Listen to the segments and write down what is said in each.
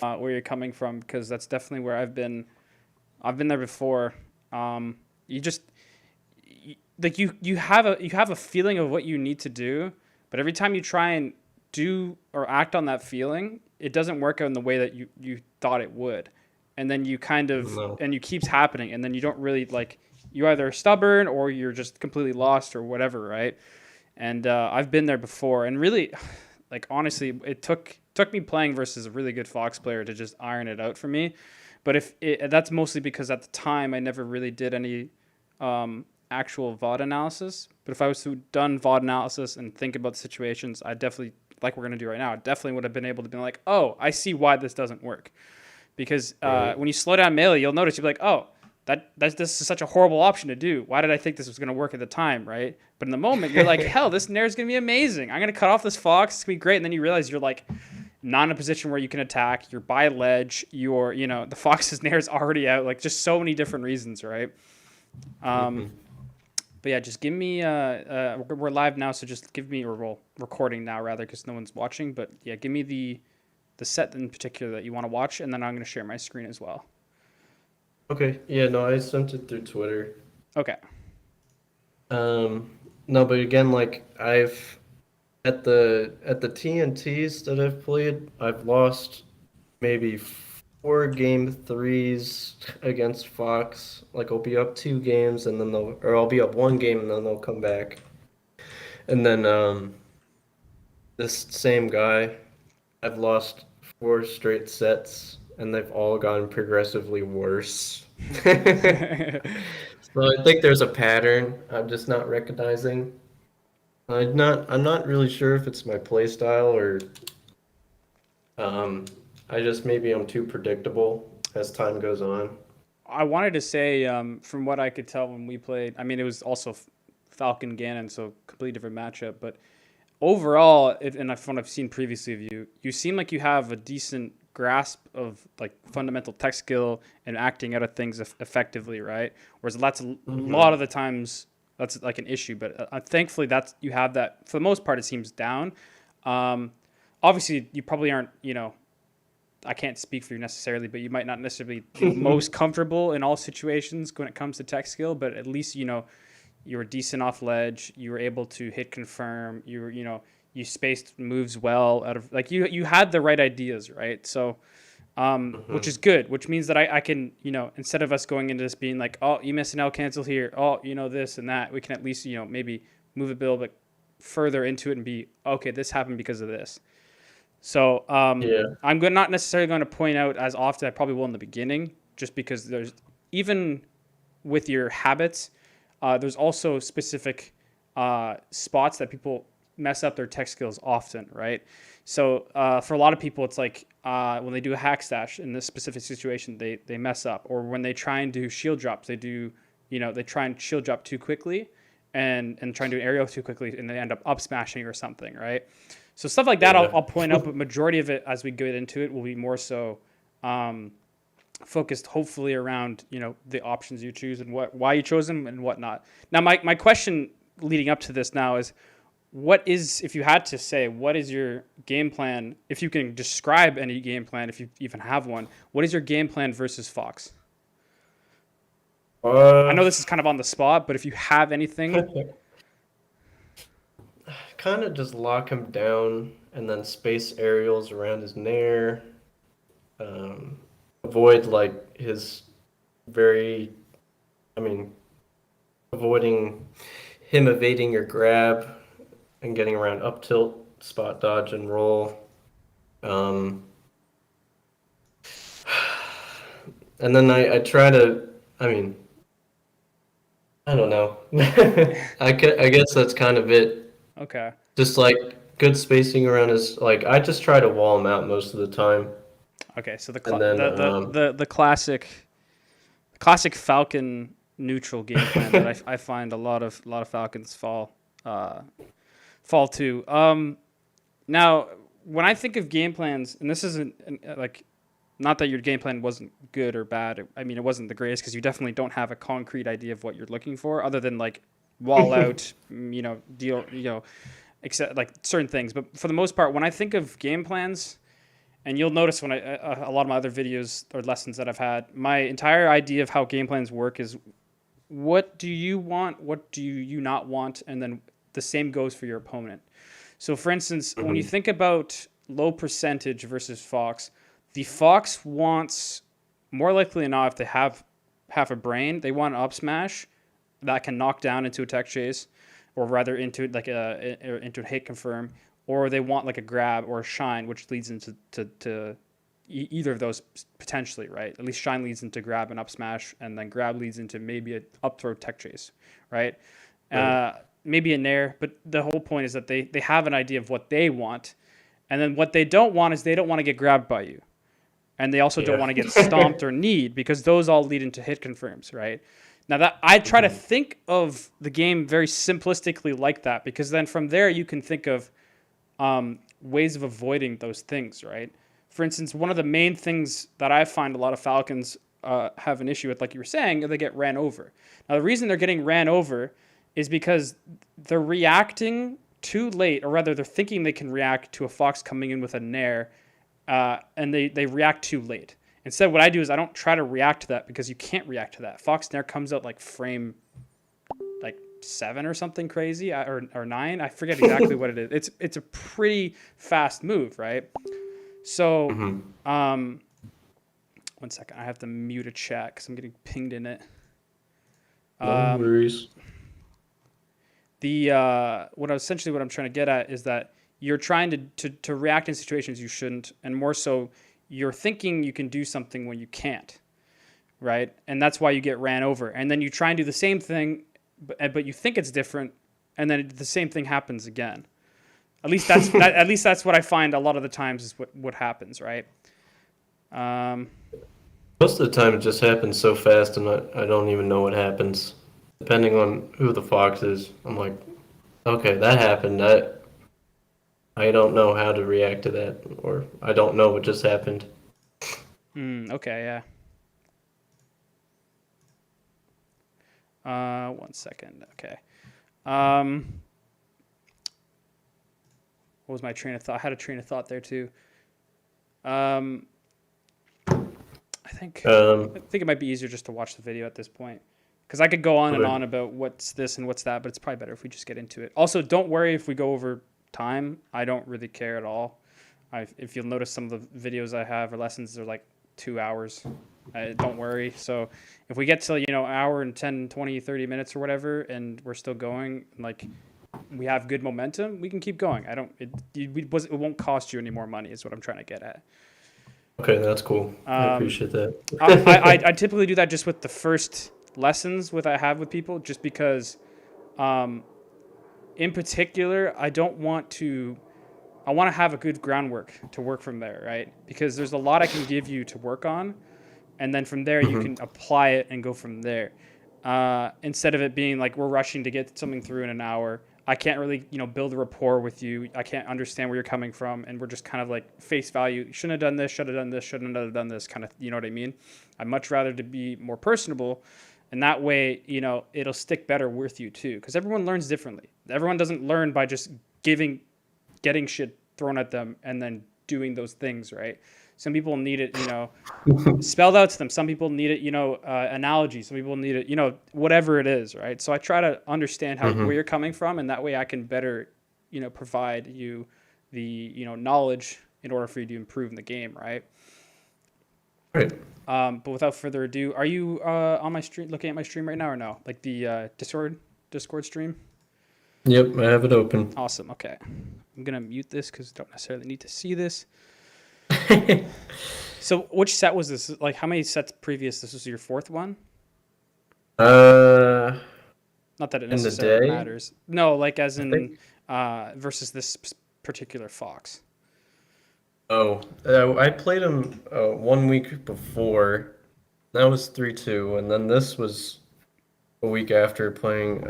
where you're coming from, because that's definitely where I've been. I've been there before. You just like you have a feeling of what you need to do, but every time you try and do or act on that feeling, it doesn't work out in the way that you thought it would, and then you kind of No. and you keeps happening, and then you don't really like you either stubborn or you're just completely lost or whatever, right? And I've been there before, and really, like honestly, it took me playing versus a really good Fox player to just iron it out for me. But that's mostly because at the time I never really did any actual VOD analysis. But if I was to done VOD analysis and think about the situations, I definitely, like we're gonna do right now, I definitely would have been able to be like, oh, I see why this doesn't work. Because Right. when you slow down melee, you'll notice you'll be like, oh, this is such a horrible option to do. Why did I think this was going to work at the time, right? But in the moment, you're like, hell, this Nair is going to be amazing. I'm going to cut off this fox. It's going to be great. And then you realize you're like not in a position where you can attack. You're by a ledge. The fox's Nair is already out. Like just so many different reasons, right? Um, Hmm. but yeah, just give me. We're live now, so just give me, or well, recording now rather, because no one's watching. But yeah, give me the set in particular that you want to watch, and then I'm going to share my screen as well. Okay. Yeah, no, I sent it through Twitter. Okay. Um, no, but again, like I've at the TNTs that I've played, I've lost maybe four game threes against Fox. Like I'll be up two games and then or I'll be up one game and then they'll come back. And then this same guy, I've lost four straight sets and they've all gotten progressively worse. So I think there's a pattern I'm just not recognizing. I'm not really sure if it's my play style or um I just maybe I'm too predictable as time goes on. I wanted to say, from what I could tell when we played, I mean, it was also Falcon Ganon, so completely different matchup. But overall, and from what I've seen previously of you, you seem like you have a decent grasp of like fundamental tech skill and acting out of things effectively, right? Whereas a lot Hmm. of the times that's like an issue. But thankfully, that's you have that for the most part. It seems down. Um, Obviously, you probably aren't, I can't speak for you necessarily, but you might not necessarily be the most comfortable in all situations when it comes to tech skill. But at least you were decent off ledge. You were able to hit confirm. You spaced moves well out of like you had the right ideas, right? So which is Hmm. good, which means that I can, instead of us going into this being like, oh, you missed an L cancel here, oh, this and that, we can at least, maybe move a little bit further into it and be, okay, this happened because of this. So Yeah. not necessarily going to point out as often. I probably will in the beginning, just because there's even with your habits, there's also specific spots that people mess up their tech skills often, right? So for a lot of people, it's like when they do a hack stash in this specific situation, they mess up, or when they try and do shield drops, they try and shield drop too quickly, and try and do an aerial too quickly, and they end up smashing or something, right? So stuff like that, Yeah. I'll point out, but majority of it as we get into it will be more so um, focused, hopefully, around the options you choose and why you chose them and whatnot. Now, my question leading up to this now is, what is, if you had to say, what is your game plan? If you can describe any game plan, if you even have one, what is your game plan versus Fox? I Uh, know this is kind of on the spot, but if you have anything, kind of just lock him down and then space aerials around his nair. Um, avoid like his very, I mean, avoiding him evading your grab and getting around up tilt, spot dodge and roll. Um, and then I try to, I mean, I don't know. I guess that's kind of it. okay, Just like good spacing around his, like I just try to wall him out most of the time. okay. So And then, the classic Falcon neutral game plan that I find a lot of Falcons fall to. Now, when I think of game plans, and this isn't like, not that your game plan wasn't good or bad. I mean, it wasn't the greatest because you definitely don't have a concrete idea of what you're looking for, other than like wall out, deal, except like certain things. But for the most part, when I think of game plans, And you'll notice when a lot of my other videos or lessons that I've had, my entire idea of how game plans work is what do you want, what do you not want, and then the same goes for your opponent. So, for instance, when you Hmm. think about low percentage versus Fox, the Fox wants more likely than not, if they have half a brain, they want an up smash that can knock down into a tech chase, or rather into like into a hit confirm, or they want like a grab or a shine, which leads into either of those potentially, right? At least shine leads into grab and up smash, and then grab leads into maybe a up throw tech chase, right? Right. Maybe a nair, but the whole point is that they have an idea of what they want, and then what they don't want is they don't want to get grabbed by you, and they also don't Yeah. want to get stomped or kneed because those all lead into hit confirms, right? Now that I try to Hmm. think of the game very simplistically like that, because then from there you can think of ways of avoiding those things, right? For instance, one of the main things that I find a lot of Falcons have an issue with, like you were saying, they get ran over. Now, the reason they're getting ran over is because they're reacting too late, or rather, they're thinking they can react to a Fox coming in with a Nair, and they react too late. Instead, what I do is I don't try to react to that because you can't react to that. Fox Nair comes out like frame like 7 or something crazy, or 9. I forget exactly what it is. It's a pretty fast move, right? So, Hmm. um, one second, I have to mute a chat because I'm getting pinged in it. No Um, worries. the what I'm trying to get at is that you're trying to react in situations you shouldn't, and more so, you're thinking you can do something when you can't, right? And that's why you get ran over. And then you try and do the same thing, but you think it's different, and then the same thing happens again. At least at least that's what I find a lot of the times is what happens, right? Um, Most of the time, it just happens so fast, and I don't even know what happens. Depending on who the fox is, I'm like, okay, that happened. I don't know how to react to that, or I don't know what just happened. okay, yeah. One second. Okay. Um, what was my train of thought? I had a train of thought there too. Um, I think Um, I think it might be easier just to watch the video at this point, because I could go on and okay. on about what's this and what's that, but it's probably better if we just get into it. Also, don't worry if we go over time. I don't really care at all. If you'll notice, some of the videos I have or lessons are like 2 hours. Don't worry. So if we get to, hour and 10, 20, 30 minutes or whatever, and we're still going, like we have good momentum, we can keep going. I don't. It won't cost you any more money. Is what I'm trying to get at. Okay, that's cool. I Um, appreciate that. I typically do that just with the first lessons with I have with people, just because, um, in particular, I want to have a good groundwork to work from there, right? Because there's a lot I can give you to work on, and then from there you Hmm. can apply it and go from there. Instead of it being like we're rushing to get something through in an hour, I can't really build a rapport with you. I can't understand where you're coming from, and we're just kind of like face value. Shouldn't have done this. Should have done this. Shouldn't have done this. Kind of, you know what I mean? I'd much rather to be more personable, and that way, it'll stick better with you too. Because everyone learns differently. Everyone doesn't learn by just getting shit thrown at them and then doing those things, right? Some people need it, spelled out to them. Some people need it, analogy. Some people need it, whatever it is, right? So I try to understand where Hmm. you're coming from, and that way I can better, provide you the, knowledge in order for you to improve in the game, right? Right. But without further ado, are you on my stream, looking at my stream right now, or no? Like the Discord stream? Yep, I have it open. Awesome. Okay, I'm gonna mute this because I don't necessarily need to see this. So, which set was this? Like, how many sets previous? This was your fourth one? Uh, Not that it in the necessarily day, matters. No, like as I in think. versus this particular fox. Oh, I played him 1 week before. That was 3-2, and then this was a week after playing.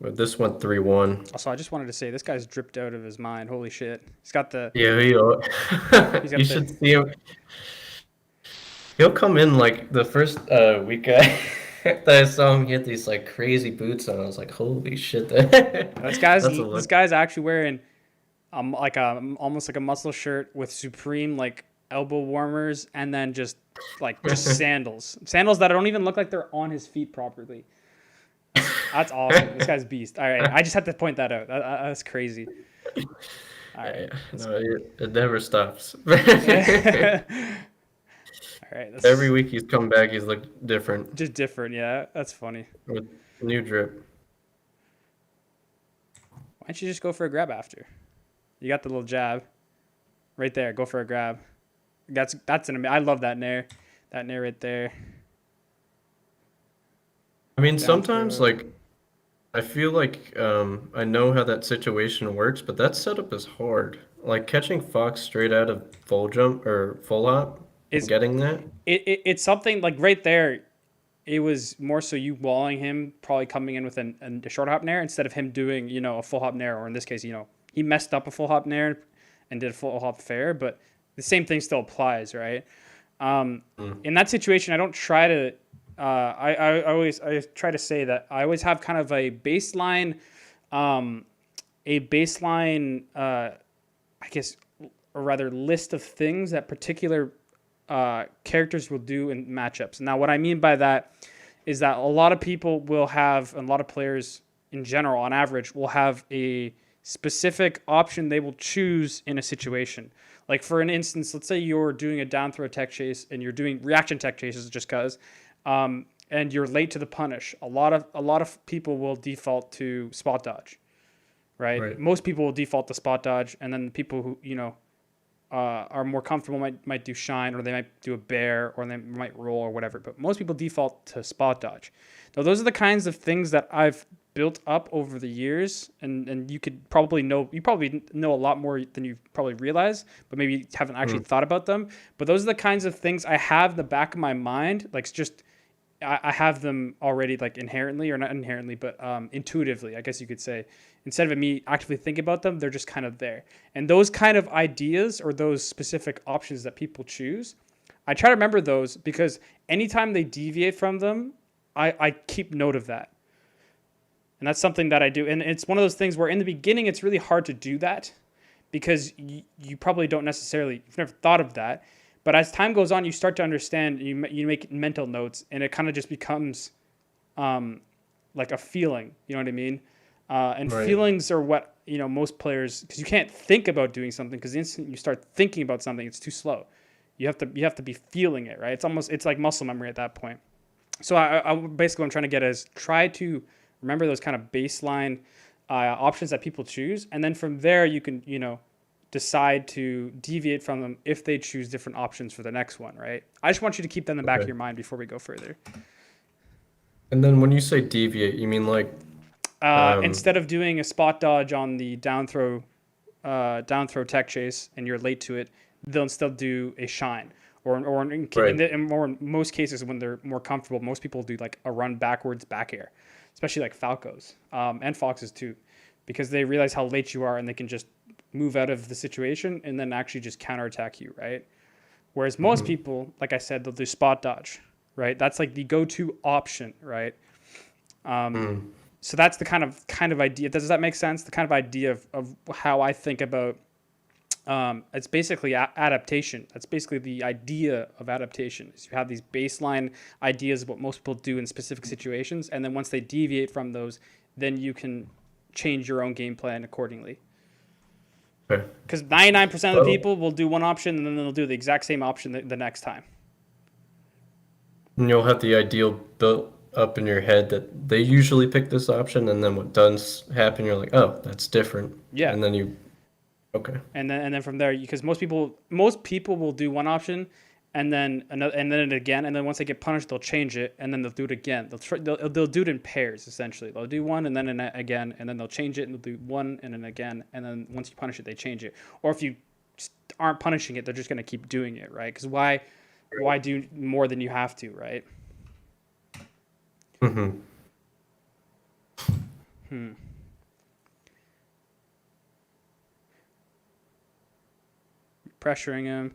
But this went 3-1. Also, I just wanted to say this guy's dripped out of his mind. Holy shit! He's got the. Yeah, He's you got the. should see him. He'll come in like the first week that I saw him get these like crazy boots on. I was like, holy shit, This guy's that's a this look. guy's actually wearing like a almost like a muscle shirt with Supreme like elbow warmers, and then just sandals that don't even look like they're on his feet properly. That's awesome. This guy's beast. All right, I just had to point that out. That's crazy. All right, Yeah, no, it never stops. all right. Every That's week he's come back, he's looked different just different. Yeah, that's funny. with new drip. Why don't you just go for a grab after? You got the little jab right there. Go for a grab. That's an. I love that nair. That nair right there. I mean, Down sometimes throw. like I feel like I know how that situation works, but that setup is hard. Like catching Fox straight out of full jump or full hop and Is getting that. it's something like right there. It was more so you walling him, probably coming in with a short hop nair instead of him doing, a full hop nair, or in this case, he messed up a full hop nair and did a full hop fair, but the same thing still applies, right? Mm. In that situation, I don't try to. I try to say that I always have kind of um, a baseline, I guess, or rather, list of things that particular characters will do in matchups. Now, what I mean by that is that a lot of people will have, and a lot of players in general, on average, will have a specific option they will choose in a situation. Like for an instance, let's say you're doing a down throw tech chase and you're doing reaction tech chases just cause, and you're late to the punish. A lot of people will default to spot dodge, right? Right. Most people will default to spot dodge, and then the people who are more comfortable might do shine, or they might do a bear, or they might roll or whatever. But most people default to spot dodge. Now those are the kinds of things that I've built up over the years, and you probably know a lot more than you probably realize, but maybe you haven't actually Mm. thought about them. But those are the kinds of things I have in the back of my mind, like it's just I have them already, like inherently, or not inherently, but intuitively, I guess you could say. Instead of me actively thinking about them, they're just kind of there. And those kind of ideas or those specific options that people choose, I try to remember those because anytime they deviate from them, I keep note of that. And that's something that I do. And it's one of those things where in the beginning, it's really hard to do that because you probably don't necessarily, you've never thought of that. But as time goes on, you start to understand, you make mental notes, and it kind of just becomes like a feeling. You know what I mean? And Right. feelings are what, most players, because you can't think about doing something because the instant you start thinking about something, it's too slow. You have to be feeling it, right? It's like muscle memory at that point. So basically what I'm trying to get is try to remember those kind of baseline options that people choose, and then from there you can decide to deviate from them if they choose different options for the next one, right? I just want you to keep that in the back of Okay. your mind before we go further. And then when you say deviate, you mean like um Instead of doing a spot dodge on the down throw tech chase and you're late to it, they'll instead do a shine. right. In most cases, when they're more comfortable, most people do like a run backwards back air, especially like Falcos and Foxes too, because they realize how late you are and they can just move out of the situation and then actually just counterattack you, right? Whereas most Hmm. people, like I said, they'll do spot dodge, right? That's like the go-to option, right? Mm. So that's the kind of idea. Does that make sense? The kind of idea of how I think about it's basically adaptation. That's basically the idea of adaptation. Is you have these baseline ideas of what most people do in specific situations, and then once they deviate from those, then you can change your own game plan accordingly. Okay. Because 99% of the Well, people will do one option and then they'll do the exact same option the next time. and you'll have the ideal built up in your head that they usually pick this option, and then what does happen, you're like, oh, that's different. Yeah, And then you, okay. and then from there, because most people will do one option, and then another, and then again, and then once they get punished, they'll change it, and then they'll do it again. They'll do it in pairs essentially. They'll do one and then again, and then they'll change it, and they'll do one and then again, and then once you punish it, they change it. Or if you just aren't punishing it, they're just gonna keep doing it, right? Because why do more than you have to, right? Hmm. Hmm. Pressuring him.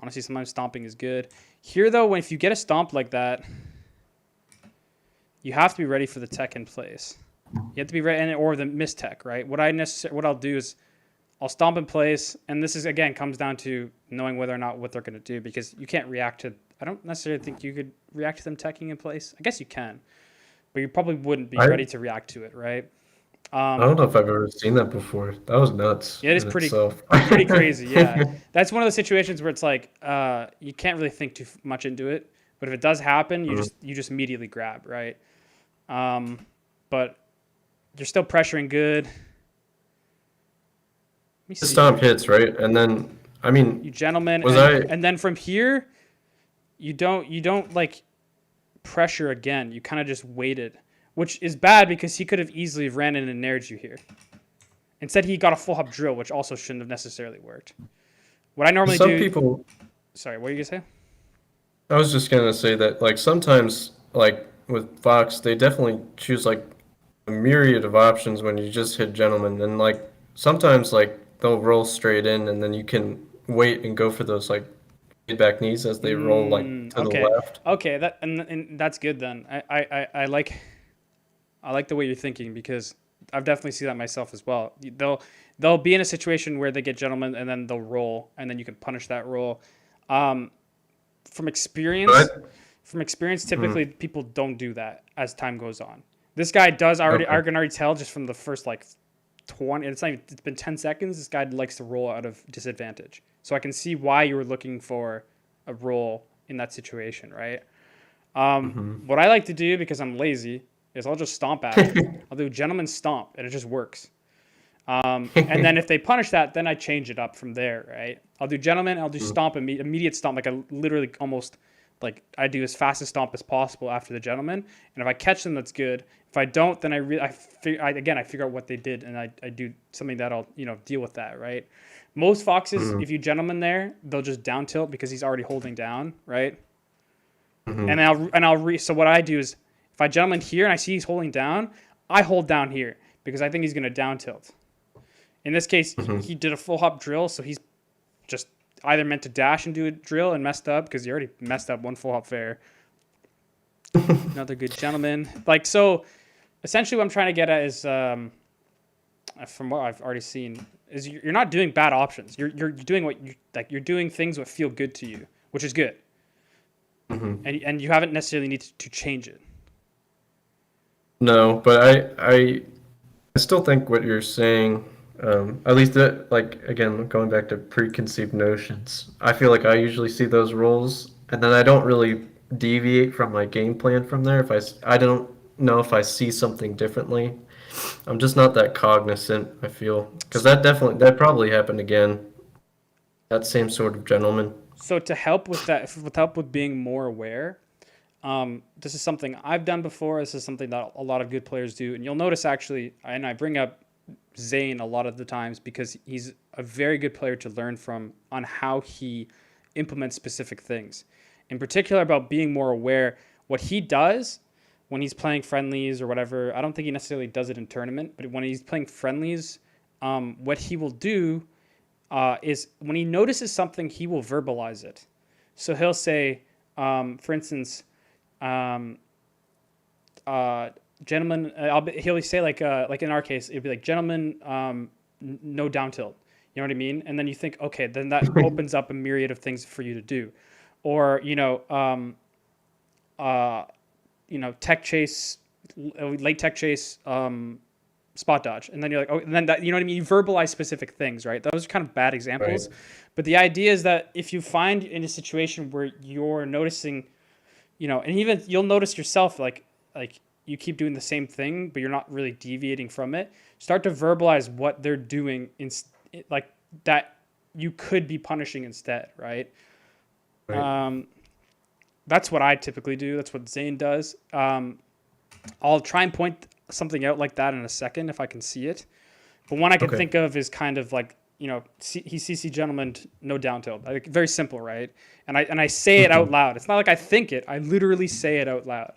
Honestly, sometimes stomping is good. Here, though, if you get a stomp like that, you have to be ready for the tech in place. You have to be ready, or the miss tech, right? What I'll do is I'll stomp in place, and this is again comes down to knowing whether or not what they're going to do, because you can't react to. I don't necessarily think you could react to them teching in place. I guess you can, but you probably wouldn't be I ready to react to it, right? I don't know if I've ever seen that before. That was nuts Yeah, it is in itself. pretty crazy. Yeah, that's one of those situations where it's like you can't really think too much into it, but if it does happen, Mhm. you just immediately grab, right? But you're still pressuring good. Let me The see stomp here. hits, right? And then, I mean, You gentlemen, was I? and then from here, you don't like pressure again. You kind of just waited, which is bad because he could have easily ran in and nared you here. Instead, he got a full hop drill, which also shouldn't have necessarily worked. What I normally Some do. people. Sorry, what are you gonna say? I was just gonna say that, like sometimes, like with Fox, they definitely choose like a myriad of options when you just hit gentlemen, and like sometimes like they'll roll straight in, and then you can wait and go for those like feedback knees as they roll like to the Okay, left. okay, that and that's good then. I like the way you're thinking, because I've definitely seen that myself as well. They'll be in a situation where they get gentlemen and then they'll roll, and then you can punish that roll. Um, from experience, But typically people don't do that as time goes on. This guy does already. okay. I can already tell just from the first like 20. It's not even, it's been 10 seconds. This guy likes to roll out of disadvantage, so I can see why you were looking for a roll in that situation, right? Hmm. What I like to do, because I'm lazy, is I'll just stomp at him. I'll do gentleman stomp, and it just works. And then if they punish that, then I change it up from there, right? I'll do gentleman, I'll do stomp, immediate stomp, like I literally almost like I do as fast a stomp as possible after the gentleman. And if I catch them, that's good. If I don't, then I figure out what they did, and I do something that'll deal with that, right? Most foxes, Hmm. if you gentleman there, they'll just down tilt because he's already holding down, right? Hmm. So what I do is, if I gentleman here and I see he's holding down, I hold down here because I think he's gonna down tilt. In this case, Hmm. he did a full hop drill, so he's just either meant to dash and do a drill and messed up because he already messed up one full hop fair. Another good gentleman. Like, so, essentially, what I'm trying to get at is, from what I've already seen, is you're not doing bad options. You're doing what you like. You're doing things that feel good to you, which is good, Hmm. and you haven't necessarily need to change it. No, but I still think what you're saying, at least that, like, again, going back to preconceived notions, I feel like I usually see those rules, and then I don't really deviate from my game plan from there. I don't know if I see something differently. I'm just not that cognizant, I feel, because that probably happened again. That same sort of gentleman. So to help with that, with help with being more aware, this is something I've done before. This is something that a lot of good players do, and you'll notice actually, and I bring up Zane a lot of the times because he's a very good player to learn from on how he implements specific things. In particular, about being more aware, what he does when he's playing friendlies or whatever. I don't think he necessarily does it in tournament, but when he's playing friendlies, what he will do is when he notices something, he will verbalize it. So he'll say, for instance, um, gentlemen, he'll say like in our case, it'd be like gentlemen, no down tilt. You know what I mean? And then you think, okay, then that opens up a myriad of things for you to do, or uh, tech chase, late tech chase, spot dodge, and then you're like, oh, and then that, you know what I mean? You verbalize specific things, right? Those are kind of bad Right. examples, but the idea is that if you find in a situation where you're noticing, and even you'll notice yourself, like you keep doing the same thing, but you're not really deviating from it. Start to verbalize what they're doing like that you could be punishing instead, right? Right. Um, that's what I typically do. That's what Zane does. I'll try and point something out like that in a second if I can see it. But one I can Okay. think of is kind of like, he CC gentleman, no down tilt. Like, very simple, right? And I say it out loud. It's not like I think it. I literally say it out loud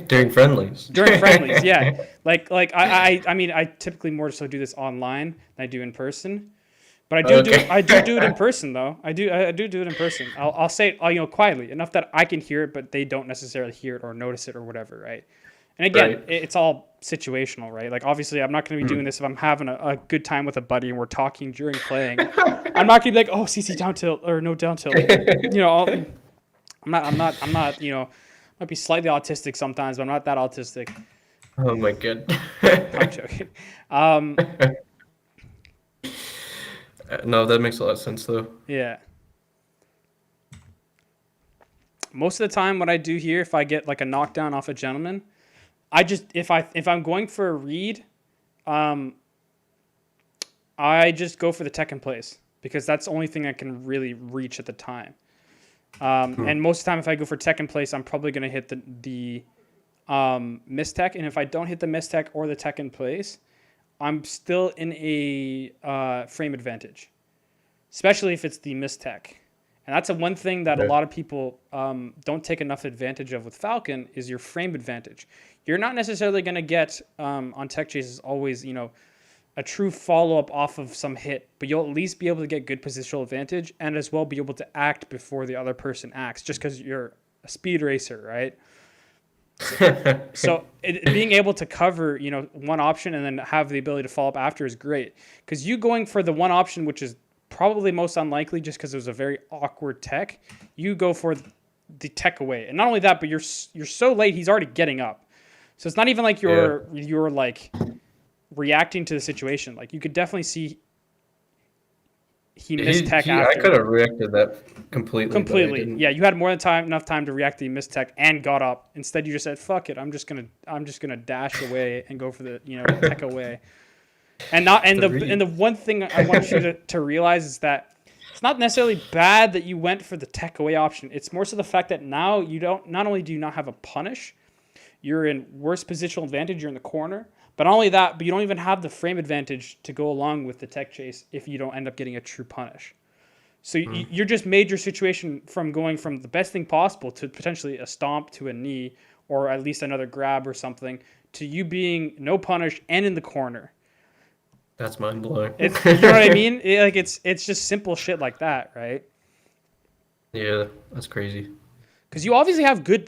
During friendlies. during friendlies. Yeah, I mean, I typically more so do this online than I do in person. But Okay. I do it in person though. I do it in person. I'll say it quietly enough that I can hear it, but they don't necessarily hear it or notice it or whatever, right? And again, Right. it's all situational, right? Like obviously, I'm not going to be doing this if I'm having a good time with a buddy and we're talking during playing. I'm not going to be like, oh, CC down tilt or no down tilt. Like, I'm not. Might be slightly autistic sometimes, but I'm not that autistic. Oh my god. I'm joking. Um, No, that makes a lot of sense though. yeah. Most of the time, what I do here, if I get like a knockdown off a gentleman, I just if I'm going for a read, um, I just go for the tech in place because that's the only thing I can really reach at the time. And most of the time, if I go for tech in place, I'm probably going to hit the mistech. And if I don't hit the mistech or the tech in place, I'm still in a frame advantage, especially if it's the mistech. And that's a one thing that a Yeah. lot of people don't take enough advantage of with Falcon is your frame advantage. You're not necessarily going to get on tech chases always, a true follow-up off of some hit, but you'll at least be able to get good positional advantage and as well be able to act before the other person acts just because you're a speed racer, right? So being able to cover, one option and then have the ability to follow up after is great because you going for the one option, which is probably most unlikely just because it was a very awkward tech, you go for the tech away. And not only that, but you're so late, he's already getting up. So it's not even like you're like reacting to the situation. Like you could definitely see he missed tech I after. could have reacted that completely, but I Completely. didn't. Yeah, you had more than enough time to react to the missed tech and got up. Instead, you just said, "Fuck it, I'm just gonna dash away and go for the tech away." And the one thing I want you to realize is that it's not necessarily bad that you went for the tech away option. It's more so the fact that now you don't not only do you not have a punish, you're in worse positional advantage. You're in the corner. But not only that, but you don't even have the frame advantage to go along with the tech chase if you don't end up getting a true punish. So you're just made your situation from going from the best thing possible to potentially a stomp to a knee or at least another grab or something to you being no punish and in the corner. That's mind blowing. You know what I mean? It's just simple shit like that, right? Yeah, that's crazy. Because you obviously have good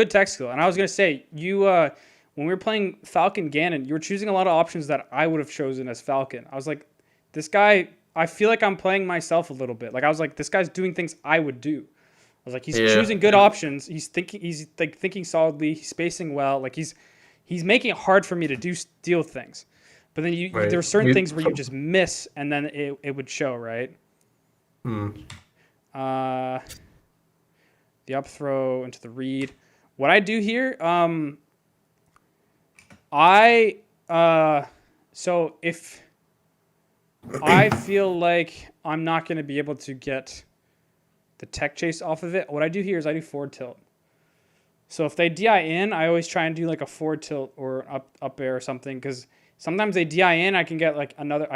tech skill, and I was gonna say when we were playing Falcon Ganon, you were choosing a lot of options that I would have chosen as Falcon. I was like, this guy, I feel like I'm playing myself a little bit. Like I was like, this guy's doing things I would do. I was like, he's choosing good options. He's thinking solidly. He's spacing well. Like he's making it hard for me to deal with things. But then there are certain things where you just miss, and then it would show, right? The up throw into the read. What I do here, so if I feel like I'm not going to be able to get the tech chase off of it, what I do here is I do forward tilt. So if they DI in, I always try and do like a forward tilt or up air or something because sometimes they DI in, I can get I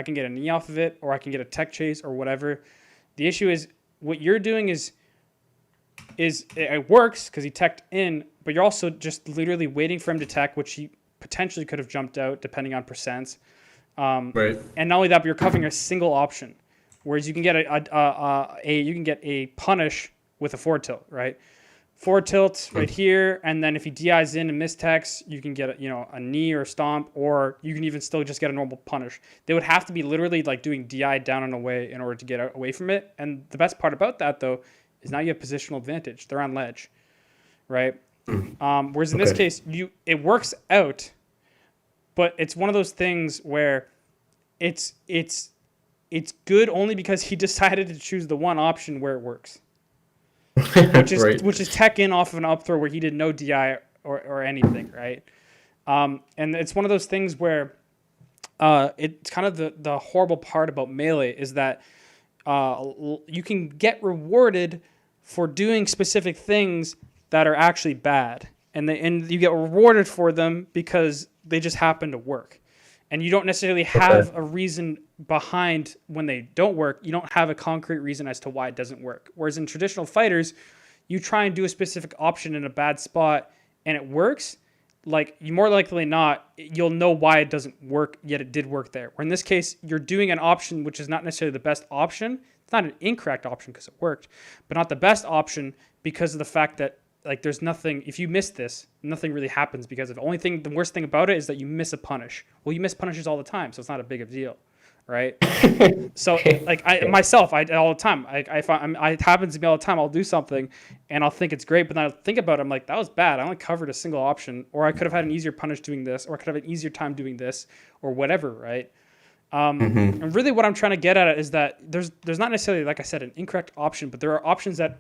can get a knee off of it or I can get a tech chase or whatever. The issue is what you're doing is it works because he teched in, but you're also just literally waiting for him to tech, which he potentially could have jumped out depending on percents. Right. And not only that, but you're covering a single option, whereas you can get a punish with a forward tilt, right? Forward tilt right here, and then if he DIs in and mistechs, you can get a knee or a stomp, or you can even still just get a normal punish. They would have to be literally like doing DI down and away in order to get away from it. And the best part about that though is now you have positional advantage. They're on ledge, right? Whereas in this case, it works out, but it's one of those things where it's good only because he decided to choose the one option where it works. Which is tech in off of an up throw where he did no DI or anything, right? And it's one of those things where it's kind of the horrible part about Melee is that you can get rewarded for doing specific things that are actually bad, and you get rewarded for them because they just happen to work. And you don't necessarily have a reason behind when they don't work. You don't have a concrete reason as to why it doesn't work. Whereas in traditional fighters, you try and do a specific option in a bad spot and it works, like you more likely not, you'll know why it doesn't work, yet it did work there. Where in this case, you're doing an option which is not necessarily the best option. It's not an incorrect option because it worked, but not the best option because of the fact that like there's nothing. If you miss this, nothing really happens because of the worst thing about it is that you miss a punish. Well, you miss punishes all the time, so it's not a big of a deal, right? So like I Yeah. myself, I all the time. It happens to me all the time. I'll do something, and I'll think it's great, but then I'll think about it. I'm like, that was bad. I only covered a single option, or I could have had an easier punish doing this, or I could have an easier time doing this, or whatever, right? Hmm. And really, what I'm trying to get at is that there's not necessarily, like I said, an incorrect option, but there are options that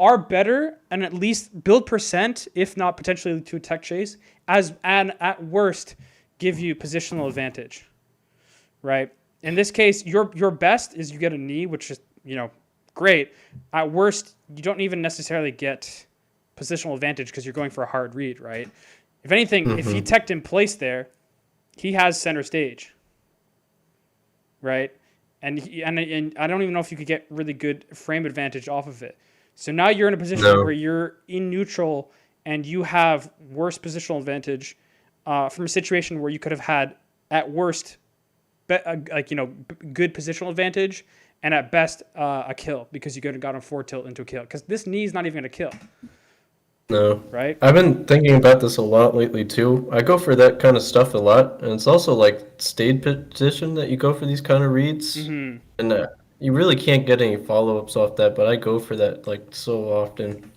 are better and at least build percent, if not potentially to a tech chase, and at worst give you positional advantage, right? In this case, your best is you get a knee, which is great. At worst, you don't even necessarily get positional advantage because you're going for a hard read, right? If anything, if he Hmm. teched in place there, he has center stage, right? And I don't even know if you could get really good frame advantage off of it. So now you're in a position where No. you're in neutral and you have worse positional advantage from a situation where you could have had at worst good positional advantage and at best a kill because you could have gotten 4 tilt into a kill because this knee is not even going to kill, No. right? I've been thinking about this a lot lately too. I go for that kind of stuff a lot, and it's also like stayed position that you go for these kind of reads, Hmm. and you really can't get any follow-ups off that, but I go for that like so often.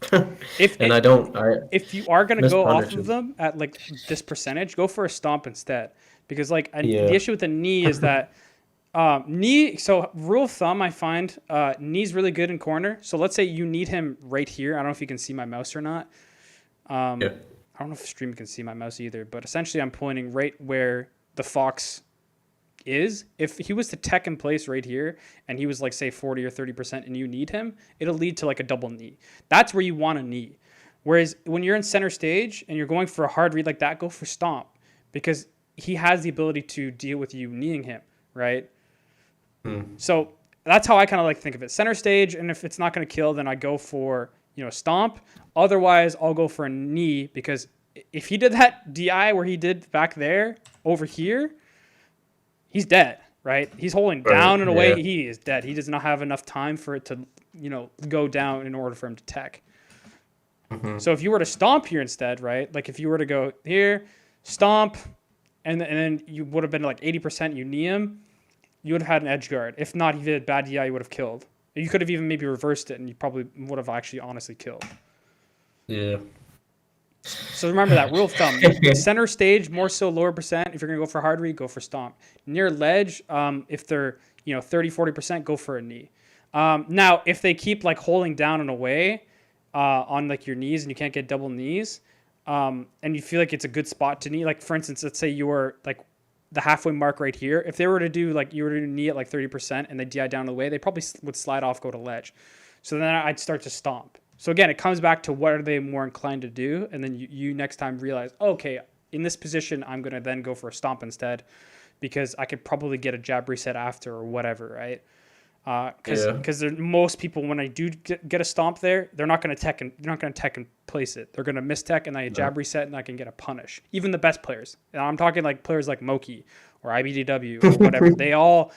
If And it, I if you are going to miss go off of punishes. them at like this percentage, go for a stomp instead because the Yeah. issue with the knee is that knee. So rule of thumb, I find knee's really good in corner. So let's say you need him right here. I don't know if you can see my mouse or not. Yeah. I don't know if stream can see my mouse either, but essentially I'm pointing right where the fox is. If he was to tech in place right here and he was like say 40 or 30% and you need him, it'll lead to like a double knee. That's where you want a knee. Whereas when you're in center stage and you're going for a hard read like that, go for stomp because he has the ability to deal with you kneeing him, right? Mm. So that's how I kind of like think of it. Center stage, and if it's not going to kill, then I go for stomp. Otherwise, I'll go for a knee because if he did that DI where he did back there over here, he's dead, right? He's holding Right. down in a way Yeah. he is dead. He does not have enough time for it to go down in order for him to tech. Hmm. So if you were to stomp here instead, right? Like if you were to go here, stomp, and then you would have been like 80% you knee him, you would have had an edge guard. If not, if you had bad DI, you would have killed. You could have even maybe reversed it, and you probably would have actually honestly killed. Yeah. So remember that rule of thumb: center stage more so lower percent. If you're gonna go for hard read, go for stomp. Near ledge, if they're 30-40%, go for a knee. Now if they keep like holding down and away on like your knees and you can't get double knees, and you feel like it's a good spot to knee, like for instance, let's say you were like the halfway mark right here. If they were to do like you were to knee at like 30% and they DI down the way, they probably would slide off, go to ledge. So then I'd start to stomp. So again, it comes back to what are they more inclined to do, and then you next time realize, okay, in this position, I'm gonna then go for a stomp instead, because I could probably get a jab reset after or whatever, right? Yeah. Because most people when I do get a stomp there, they're not gonna tech and place it. They're gonna miss tech and I No. jab reset and I can get a punish. Even the best players, and I'm talking like players like Moki or IBDW or whatever. They all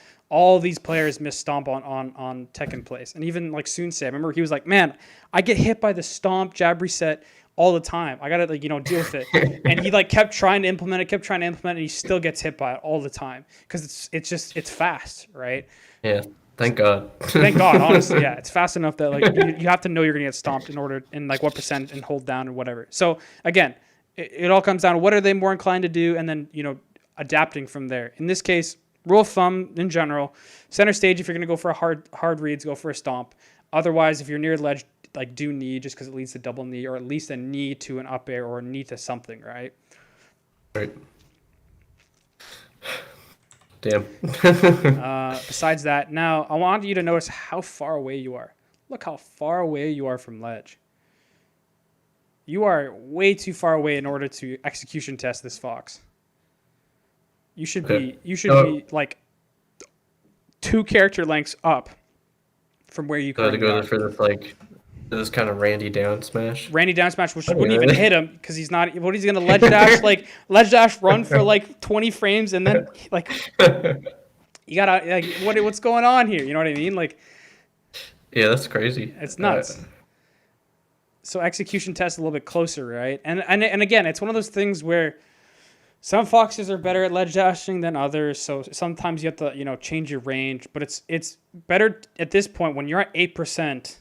these players miss stomp on tech in place. And even like Soonsay, I remember he was like, man, I get hit by the stomp jab reset all the time. I gotta deal with it. And he like kept trying to implement it, and he still gets hit by it all the time because it's fast, right? Yeah. Thank God. Thank God, honestly, yeah, it's fast enough that like you have to know you're gonna get stomped in like what percent and hold down and whatever. So again, it all comes down to what are they more inclined to do, and then adapting from there. In this case, rule of thumb in general, center stage if you're gonna go for a hard reads, go for a stomp. Otherwise, if you're near ledge, like do knee just because it leads to double knee or at least a knee to an up air or a knee to something, right? Right. Damn. Besides that, now I want you to notice how far away you are. Look how far away you are from ledge. You are way too far away in order to execution test this fox. You should Okay. be like 2 character lengths up from where you So I had to currently go are. for this kind of Randy down smash. Randy down smash, which Okay, wouldn't even really? hit him because he's not. What he's gonna ledge dash like ledge dash run for like 20 frames and then like you gotta like what's going on here? You know what I mean? Like Yeah, that's crazy. it's nuts. So execution test a little bit closer, right? And again, it's one of those things where some foxes are better at ledge dashing than others. So sometimes you have to, change your range. But it's better at this point when you're at 8%,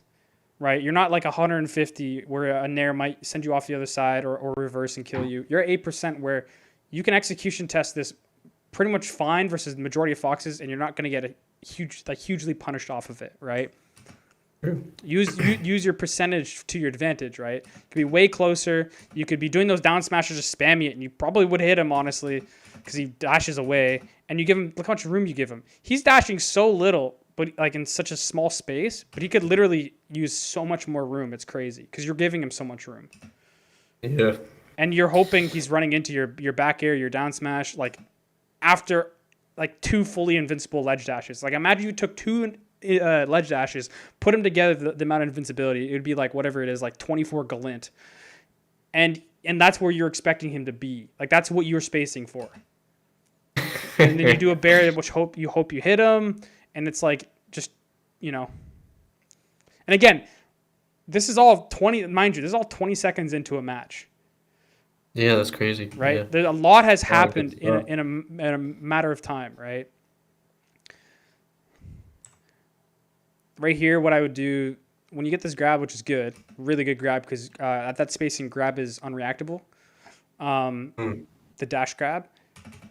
right? You're not like 150 where a nair might send you off the other side or reverse and kill you. You're at 8% where you can execution test this pretty much fine versus the majority of foxes, and you're not going to get hugely punished off of it, right? Use your percentage to your advantage, right? It could be way closer. You could be doing those down smashes, just spamming it, and you probably would hit him, honestly, because he dashes away. And you give him, look how much room you give him. He's dashing so little, but like in such a small space, but he could literally use so much more room. It's crazy because you're giving him so much room. Yeah. And you're hoping he's running into your back air, your down smash, like after like 2 fully invincible ledge dashes. Like imagine you took 2 ledge dashes, put them together, the amount of invincibility, it would be like whatever it is, like 24 Galint. And that's where you're expecting him to be. Like that's what you're spacing for. And then you do a bear, which you hope you hit him, and it's like just, And again, this is all 20. Mind you, this is all 20 seconds into a match. Yeah, that's crazy. Right, Yeah. a lot has happened in a matter of time, right? Right here, what I would do when you get this grab, which is good, really good grab, because at that spacing, grab is unreactable. The dash grab,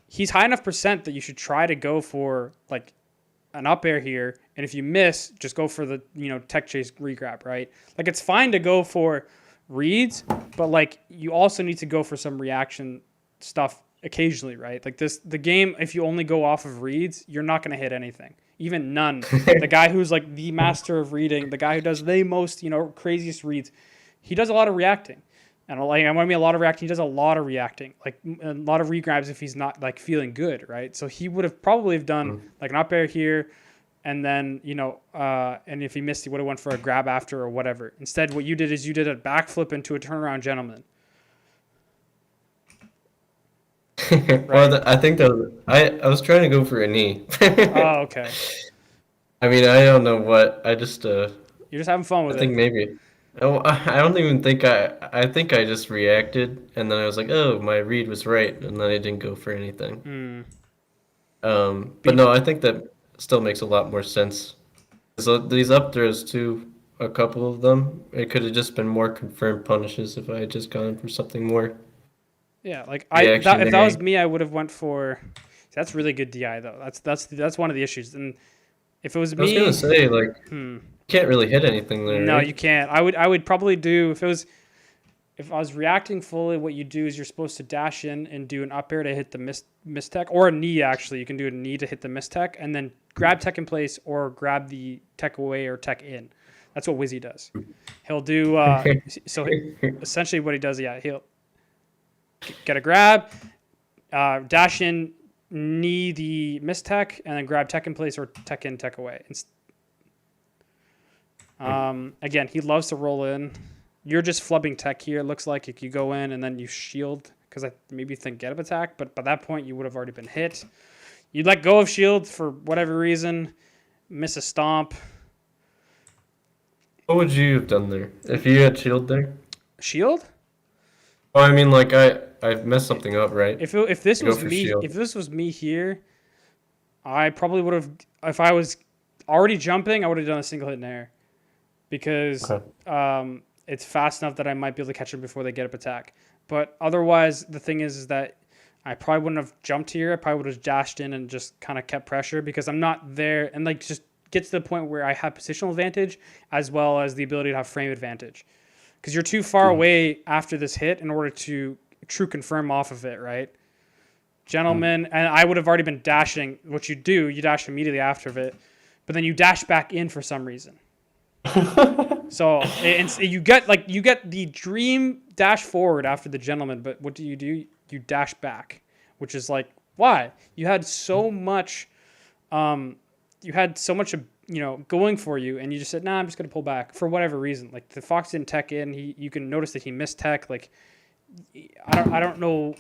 he's high enough percent that you should try to go for like an up air here, and if you miss, just go for the tech chase regrab, right? Like it's fine to go for reads, but like you also need to go for some reaction stuff occasionally, right? Like the game, if you only go off of reads, you're not going to hit anything. Even none. The guy who's like the master of reading, the guy who does the most, craziest reads, he does a lot of reacting. And like, I want to be a lot of reacting. He does a lot of reacting, like a lot of regrabs if he's not like feeling good, right? So he would have probably done like an up air here, and then and if he missed, he would have went for a grab after or whatever. Instead, what you did is you did a backflip into a turnaround gentleman. Right. Well, I think that I was trying to go for a knee. Oh, okay. I mean, I don't know what. I just You're just having fun with I think it. maybe. Oh, I don't even think I think I just reacted, and then I was like, oh, my read was right, and then I didn't go for anything. But no, I think that still makes a lot more sense. So these up throws too, a couple of them, it could have just been more confirmed punishes if I had just gone for something more. Yeah, like if Reactionary. that was me, I would have went for. That's really good DI though. That's one of the issues. And if it was I was me, gonna say like you can't really hit anything there, no, right? you can't. I would probably do if I was reacting fully. What you do is you're supposed to dash in and do an up air to hit the mistech, or a knee. Actually, you can do a knee to hit the mistech, and then grab tech in place or grab the tech away or tech in. That's what Wizzy does. He'll do so. Essentially, what he does, he'll get a grab, dash in, knee the mistech, and then grab tech in place or tech in, tech away. Again, he loves to roll in. You're just flubbing tech here. It looks like if you go in and then you shield, because I maybe think get up attack, but by that point you would have already been hit. You let go of shield for whatever reason, miss a stomp. What would you have done there if you had shield there? Shield? Oh, I mean, like I messed something up, right? If this Go was for me, shield. if this was me here, I probably would have. If I was already jumping, I would have done a single hit in air, because it's fast enough that I might be able to catch them before they get up attack. But otherwise, the thing is that I probably wouldn't have jumped here. I probably would have dashed in and just kind of kept pressure, because I'm not there, and like just get to the point where I have positional advantage as well as the ability to have frame advantage, because you're too far away after this hit in order to true confirm off of it, right? Gentlemen, and I would have already been dashing. What you do, you dash immediately after it, but then you dash back in for some reason. So you get the dream dash forward after the gentleman, but what do? You dash back, which is like, why? You had so much, going for you, and you just said, nah, I'm just gonna pull back for whatever reason. Like the fox didn't tech in. You can notice that he missed tech. Like I don't know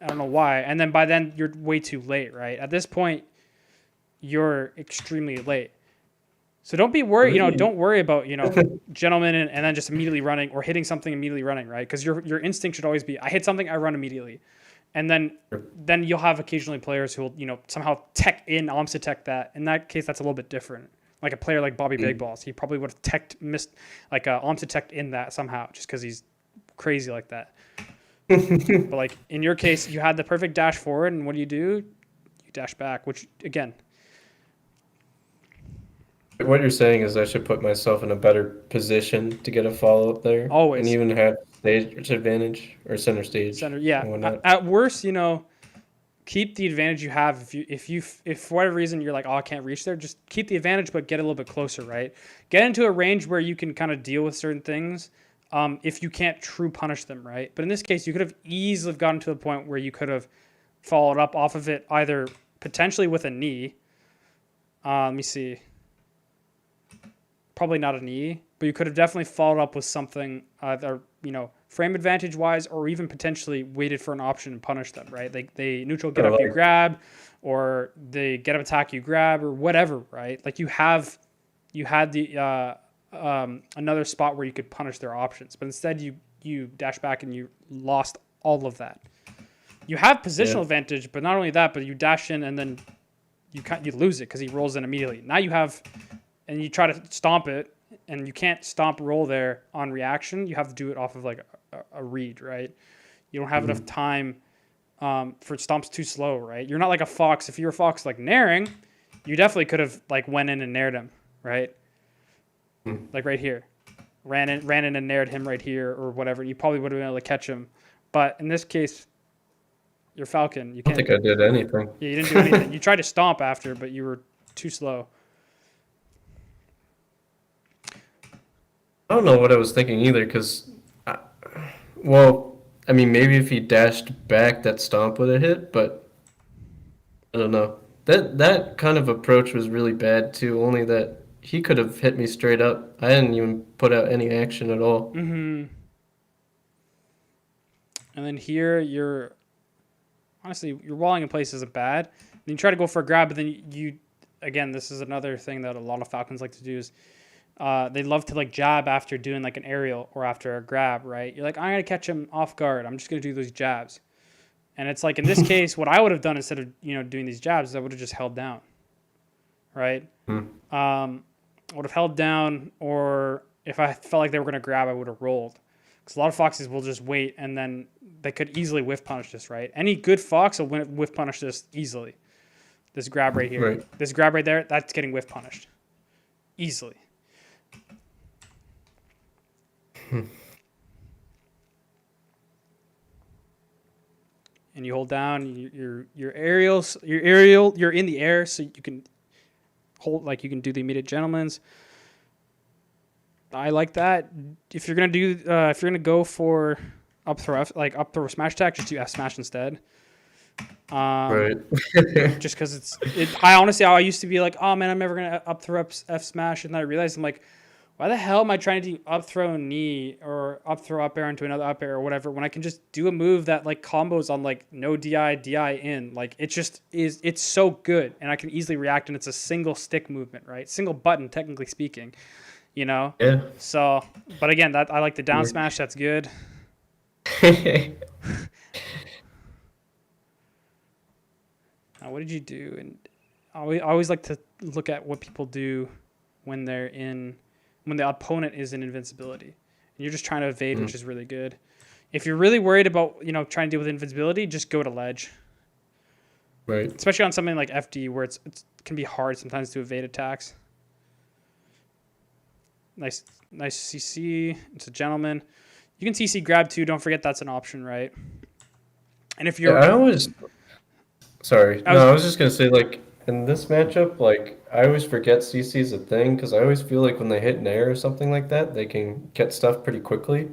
why. And then by then you're way too late, right? At this point, you're extremely late. So don't be worried, Really? don't worry about, gentlemen and then just immediately running or hitting something immediately running, right? Because your instinct should always be, I hit something, I run immediately. And then you'll have occasionally players who will, somehow tech in, opposite tech that. In that case, that's a little bit different. Like a player like Bobby Big Balls, he probably would have teched, missed, like opposite tech in that somehow, just because he's crazy like that. But like in your case, you had the perfect dash forward, and what do? You dash back, which again, What you're saying is I should put myself in a better position to get a follow up there and always even have stage advantage or center stage center. Yeah, and whatnot. at worst, keep the advantage you have. If for whatever reason you're like, oh, I can't reach there, just keep the advantage, but get a little bit closer, right? Get into a range where you can kind of deal with certain things. If you can't true punish them, right? But in this case, you could have easily gotten to the point where you could have followed up off of it, either potentially with a knee. Let me see. Probably not a knee, but you could have definitely followed up with something either, frame advantage wise, or even potentially waited for an option and punished them, right? They neutral get Or up, you like, grab, or they get up attack, you grab, or whatever, right? Like you had the another spot where you could punish their options, but instead you dash back and you lost all of that. You have yeah, positional advantage, but not only that, but you dash in and then you lose it because he rolls in immediately. Now you have, and you try to stomp it, and you can't stomp roll there on reaction. You have to do it off of like a read, right? You don't have enough time for stomps too slow, right? You're not like a fox. If you're a fox like naring, you definitely could have like went in and nared him, right? Like right here, ran in and nared him right here or whatever. You probably would have been able to catch him, but in this case, you're falcon. You I don't can't. think I did anything. Yeah, you didn't do anything. You tried to stomp after, but you were too slow. I don't know what I was thinking either, because, well, I mean, maybe if he dashed back, that stomp would have hit, but I don't know. That kind of approach was really bad too, only that he could have hit me straight up. I didn't even put out any action at all. Mm-hmm. And then here, honestly, your walling in place isn't bad. Then you try to go for a grab, but then again, this is another thing that a lot of falcons like to do is they love to like jab after doing like an aerial or after a grab, right? You're like, I'm gonna catch him off guard. I'm just gonna do those jabs. And it's like in this case, what I would have done instead of doing these jabs is I would have just held down, right? Hmm. I would have held down, or if I felt like they were gonna grab, I would have rolled. Because a lot of foxes will just wait, and then they could easily whiff punish this, right? Any good fox will whiff punish this easily. This grab right here, Right. this grab right there, that's getting whiff punished easily. And you hold down your aerials, you're in the air, so you can hold, like you can do the immediate gentleman's. I like that. If you're gonna go for up throw up throw smash attack, just do F smash instead. Right. Just because I used to be like, oh man, I'm never gonna up throw F smash, and then I realized I'm like, why the hell am I trying to do up throw knee or up throw up air into another up air or whatever when I can just do a move that like combos on like no DI in, like it's so good, and I can easily react, and it's a single stick movement, right? Single button technically speaking, you know. Yeah. So, but again, that I like the down smash. That's good. What did you do? And I always like to look at what people do when when the opponent is in invincibility. And you're just trying to evade, which is really good. If you're really worried about trying to deal with invincibility, just go to ledge. Right. Especially on something like FD where it can be hard sometimes to evade attacks. Nice CC. It's a gentleman. You can CC grab too. Don't forget that's an option, right? And if Yeah, you're, I always, sorry. I No, was I was just gonna say, like, in this matchup, like, I always forget CC's a thing because I always feel like when they hit an air or something like that, they can get stuff pretty quickly.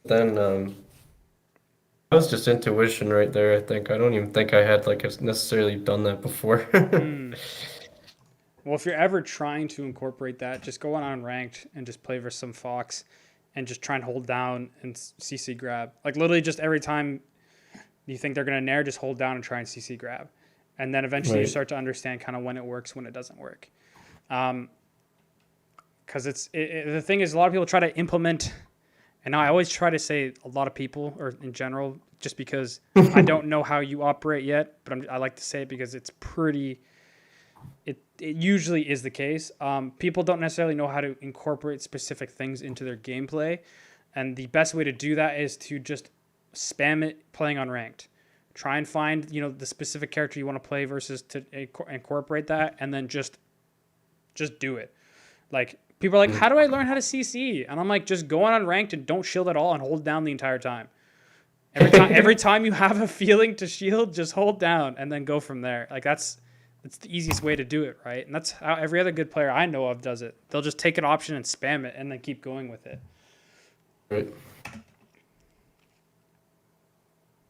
Then, that was just intuition right there, I think. I don't even think I had, like, necessarily done that before. well, if you're ever trying to incorporate that, just go on unranked and just play versus some fox, and just try and hold down and CC grab. Like literally, just every time you think they're gonna nair, just hold down and try and CC grab, and then eventually you Right. start to understand kind of when it works, when it doesn't work. because the thing is, a lot of people try to implement, and I always try to say a lot of people, or in general, just because I don't know how you operate yet, but I like to say it because it's pretty. It usually is the case. People don't necessarily know how to incorporate specific things into their gameplay, and the best way to do that is to just spam it playing on ranked. Try and find the specific character you want to play versus to incorporate that, and then just do it. Like people are like, how do I learn how to CC? And I'm like, just go on ranked and don't shield at all and hold down the entire time. Every time you have a feeling to shield, just hold down and then go from there. Like that's the easiest way to do it, right? And that's how every other good player I know of does it. They'll just take an option and spam it and then keep going with it. Right.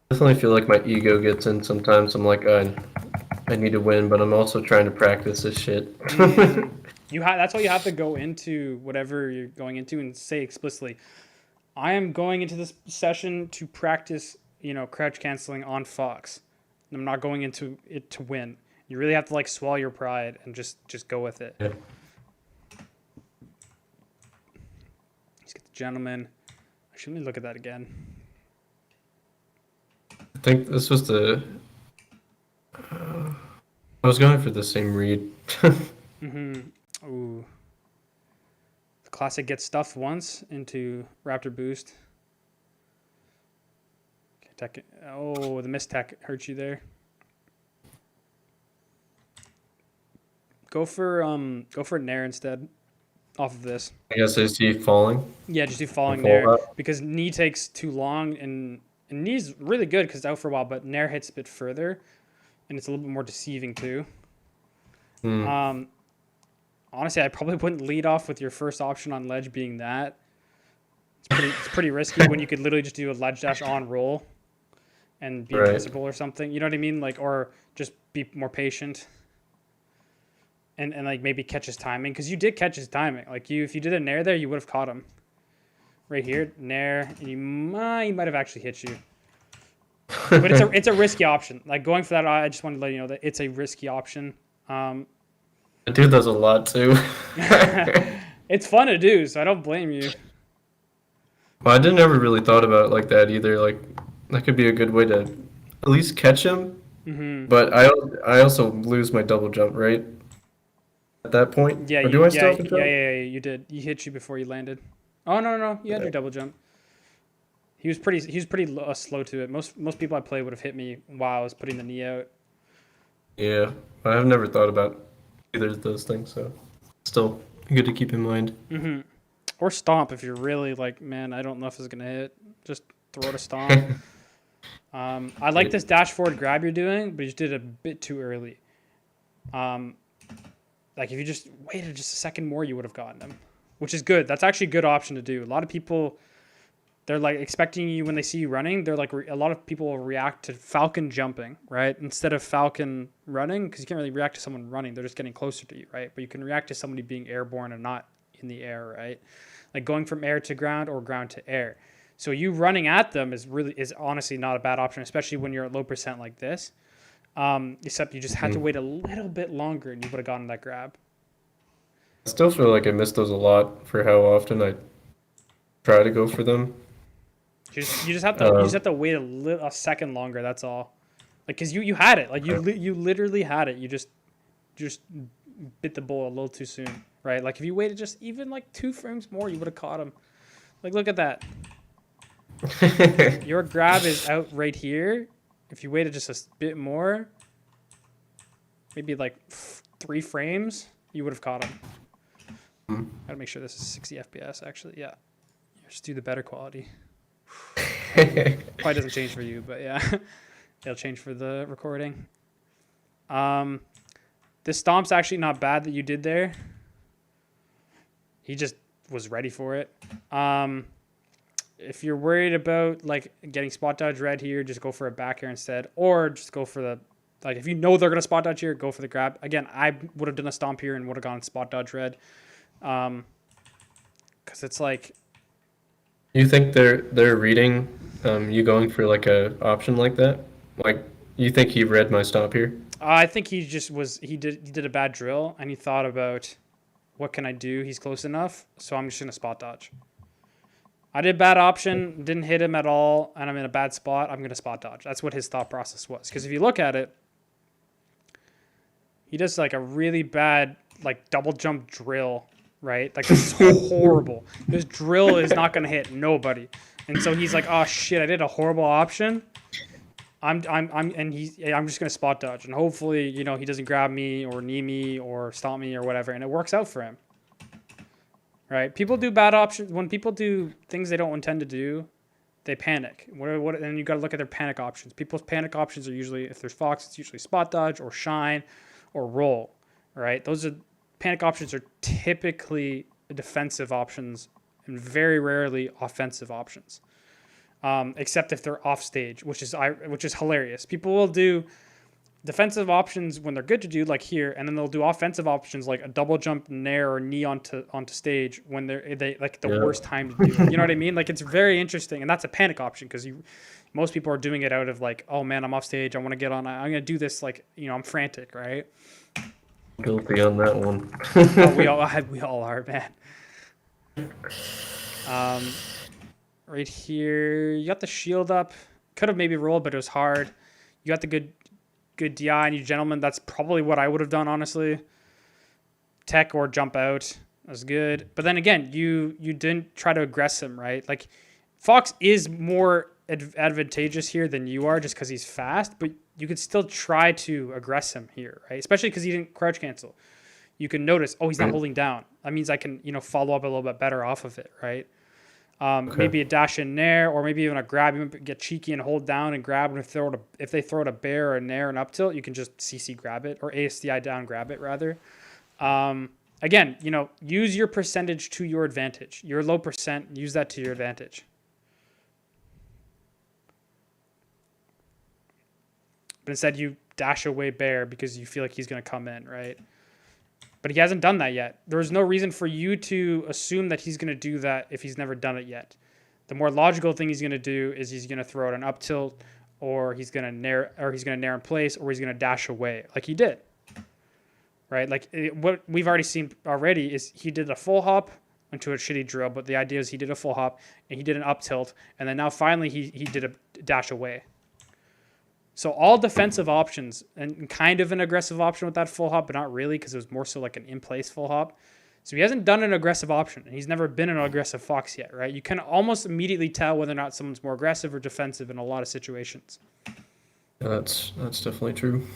Definitely feel like my ego gets in sometimes. I'm like, I need to win, but I'm also trying to practice this shit. That's why you have to go into whatever you're going into and say explicitly, I am going into this session to practice, crouch canceling on Fox. I'm not going into it to win. You really have to like swallow your pride and just go with it. Yeah. Let's get the gentleman. Actually, let me look at that again. I think this was I was going for the same read. Ooh. The classic gets stuffed once into Raptor boost. Okay, tech. Oh, the missed tech hurt you there. Go for Nair instead, off of this. I guess I see falling. Yeah, just do falling Fall Nair up. because knee takes too long and knee's really good because it's out for a while, but Nair hits a bit further, and it's a little bit more deceiving too. Honestly, I probably wouldn't lead off with your first option on ledge being that. It's pretty risky when you could literally just do a ledge dash on roll and be invincible or something. You know what I mean? Like, or just be more patient. And like maybe catch his timing, because you did catch his timing. Like if you did a Nair there, you would have caught him. Right here, Nair, and he might have actually hit you. But it's a risky option. Like going for that, I just wanted to let you know that it's a risky option. The dude does a lot too. It's fun to do, so I don't blame you. Well, I didn't ever really thought about it like that either. Like that could be a good way to at least catch him. But I also lose my double jump, right? At that point? Yeah, or do I still have to jump? yeah, you did. He hit you before you landed. Oh no, you had your double jump. He was pretty slow to it. Most people I play would have hit me while I was putting the knee out. Yeah, I've never thought about either of those things, so still good to keep in mind. Or stomp if you're really like, man, I don't know if this is gonna hit. Just throw it a stomp. I like this dash forward grab you're doing, but you did it a bit too early. Like if you just waited just a second more, you would have gotten them, which is good. That's actually a good option to do. A lot of people, they're like expecting you when they see you running. They're like, a lot of people will react to Falcon jumping, right? Instead of Falcon running, because you can't really react to someone running. They're just getting closer to you, right? But you can react to somebody being airborne and not in the air, right? Like going from air to ground or ground to air. So you running at them is honestly not a bad option, especially when you're at low percent like this. Except you just had to wait a little bit longer and you would have gotten that grab. I still feel like I miss those a lot for how often I try to go for them. You just have to wait a second longer. That's all. Like, cause you had it. Like you literally had it. You just bit the bull a little too soon, right? Like if you waited just even like 2 frames more, you would have caught him. Like look at that. Your grab is out right here. If you waited just a bit more, maybe like 3 frames, you would have caught him. Gotta make sure this is 60 FPS actually. Yeah, just do the better quality. Probably doesn't change for you, but yeah, it'll change for the recording. This stomp's actually not bad that you did there. He just was ready for it. If you're worried about like getting spot dodge red here, just go for a back air instead, or just go for the, like if you know they're gonna spot dodge here, go for the grab. Again, I would have done a stomp here and would have gone spot dodge red, because it's like. You think they're reading you going for like a option like that? Like you think he read my stomp here? I think he just was he did a bad drill and he thought about what can I do? He's close enough, so I'm just going to spot dodge. I did bad option, didn't hit him at all, and I'm in a bad spot. I'm going to spot dodge. That's what his thought process was. Because if you look at it, he does like a really bad like double jump drill, right? Like this is horrible. This drill is not going to hit nobody. And so he's like, oh shit, I did a horrible option. I'm just gonna spot dodge, and hopefully, he doesn't grab me or knee me or stomp me or whatever, and it works out for him. Right? People do bad options. When people do things they don't intend to do, they panic. And you got to look at their panic options. People's panic options are usually, if there's Fox, it's usually spot dodge or shine or roll. Right? Those are panic options are typically defensive options and very rarely offensive options. Except if they're off stage, which is hilarious. People will do defensive options when they're good to do, like here, and then they'll do offensive options like a double jump nair or knee onto stage when they like the worst time to do it. You know what I mean? Like it's very interesting, and that's a panic option because most people are doing it out of like, oh man, I'm off stage, I want to get on, I'm gonna do this, like I'm frantic, right? Guilty on that one. we all are, man. Right here, you got the shield up. Could have maybe rolled, but it was hard. You got the good DI, and you gentlemen, that's probably what I would have done, honestly. Tech or jump out. That's good. But then again, you didn't try to aggress him, right? Like, Fox is more advantageous here than you are just because he's fast, but you could still try to aggress him here, right? Especially because he didn't crouch cancel. You can notice, oh, he's not holding down. That means I can, follow up a little bit better off of it, right? Okay. Maybe a dash in nair, or maybe even a grab. You get cheeky and hold down and grab. And if they throw it a bear or a nair and up tilt, you can just CC grab it, or ASDI down grab it rather. Again, use your percentage to your advantage. Your low percent, use that to your advantage. But instead, you dash away bear because you feel like he's going to come in, right? But he hasn't done that yet. There's no reason for you to assume that he's going to do that if he's never done it yet. The more logical thing he's going to do is he's going to throw out an up tilt, or he's going to nair in place, or he's going to dash away like he did. Right? Like what we've already seen already is he did a full hop into a shitty drill, but the idea is he did a full hop and he did an up tilt, and then now finally he did a dash away. So all defensive options and kind of an aggressive option with that full hop, but not really because it was more so like an in-place full hop. So he hasn't done an aggressive option, and he's never been an aggressive Fox yet, right? You can almost immediately tell whether or not someone's more aggressive or defensive in a lot of situations. That's definitely true.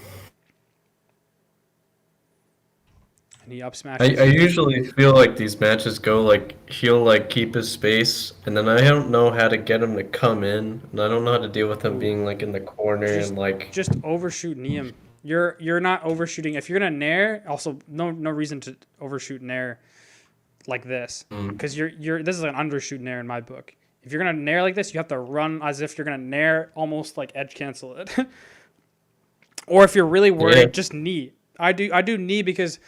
And he up smashes. I usually feel like these matches go like he'll like keep his space, and then I don't know how to get him to come in, and I don't know how to deal with him being like in the corner and like just overshoot knee him. You're not overshooting. If you're gonna nair, also no reason to overshoot nair like this, because this is an undershoot nair in my book. If you're gonna nair like this, you have to run as if you're gonna nair, almost like edge cancel it. Or if you're really worried, just knee. I do knee because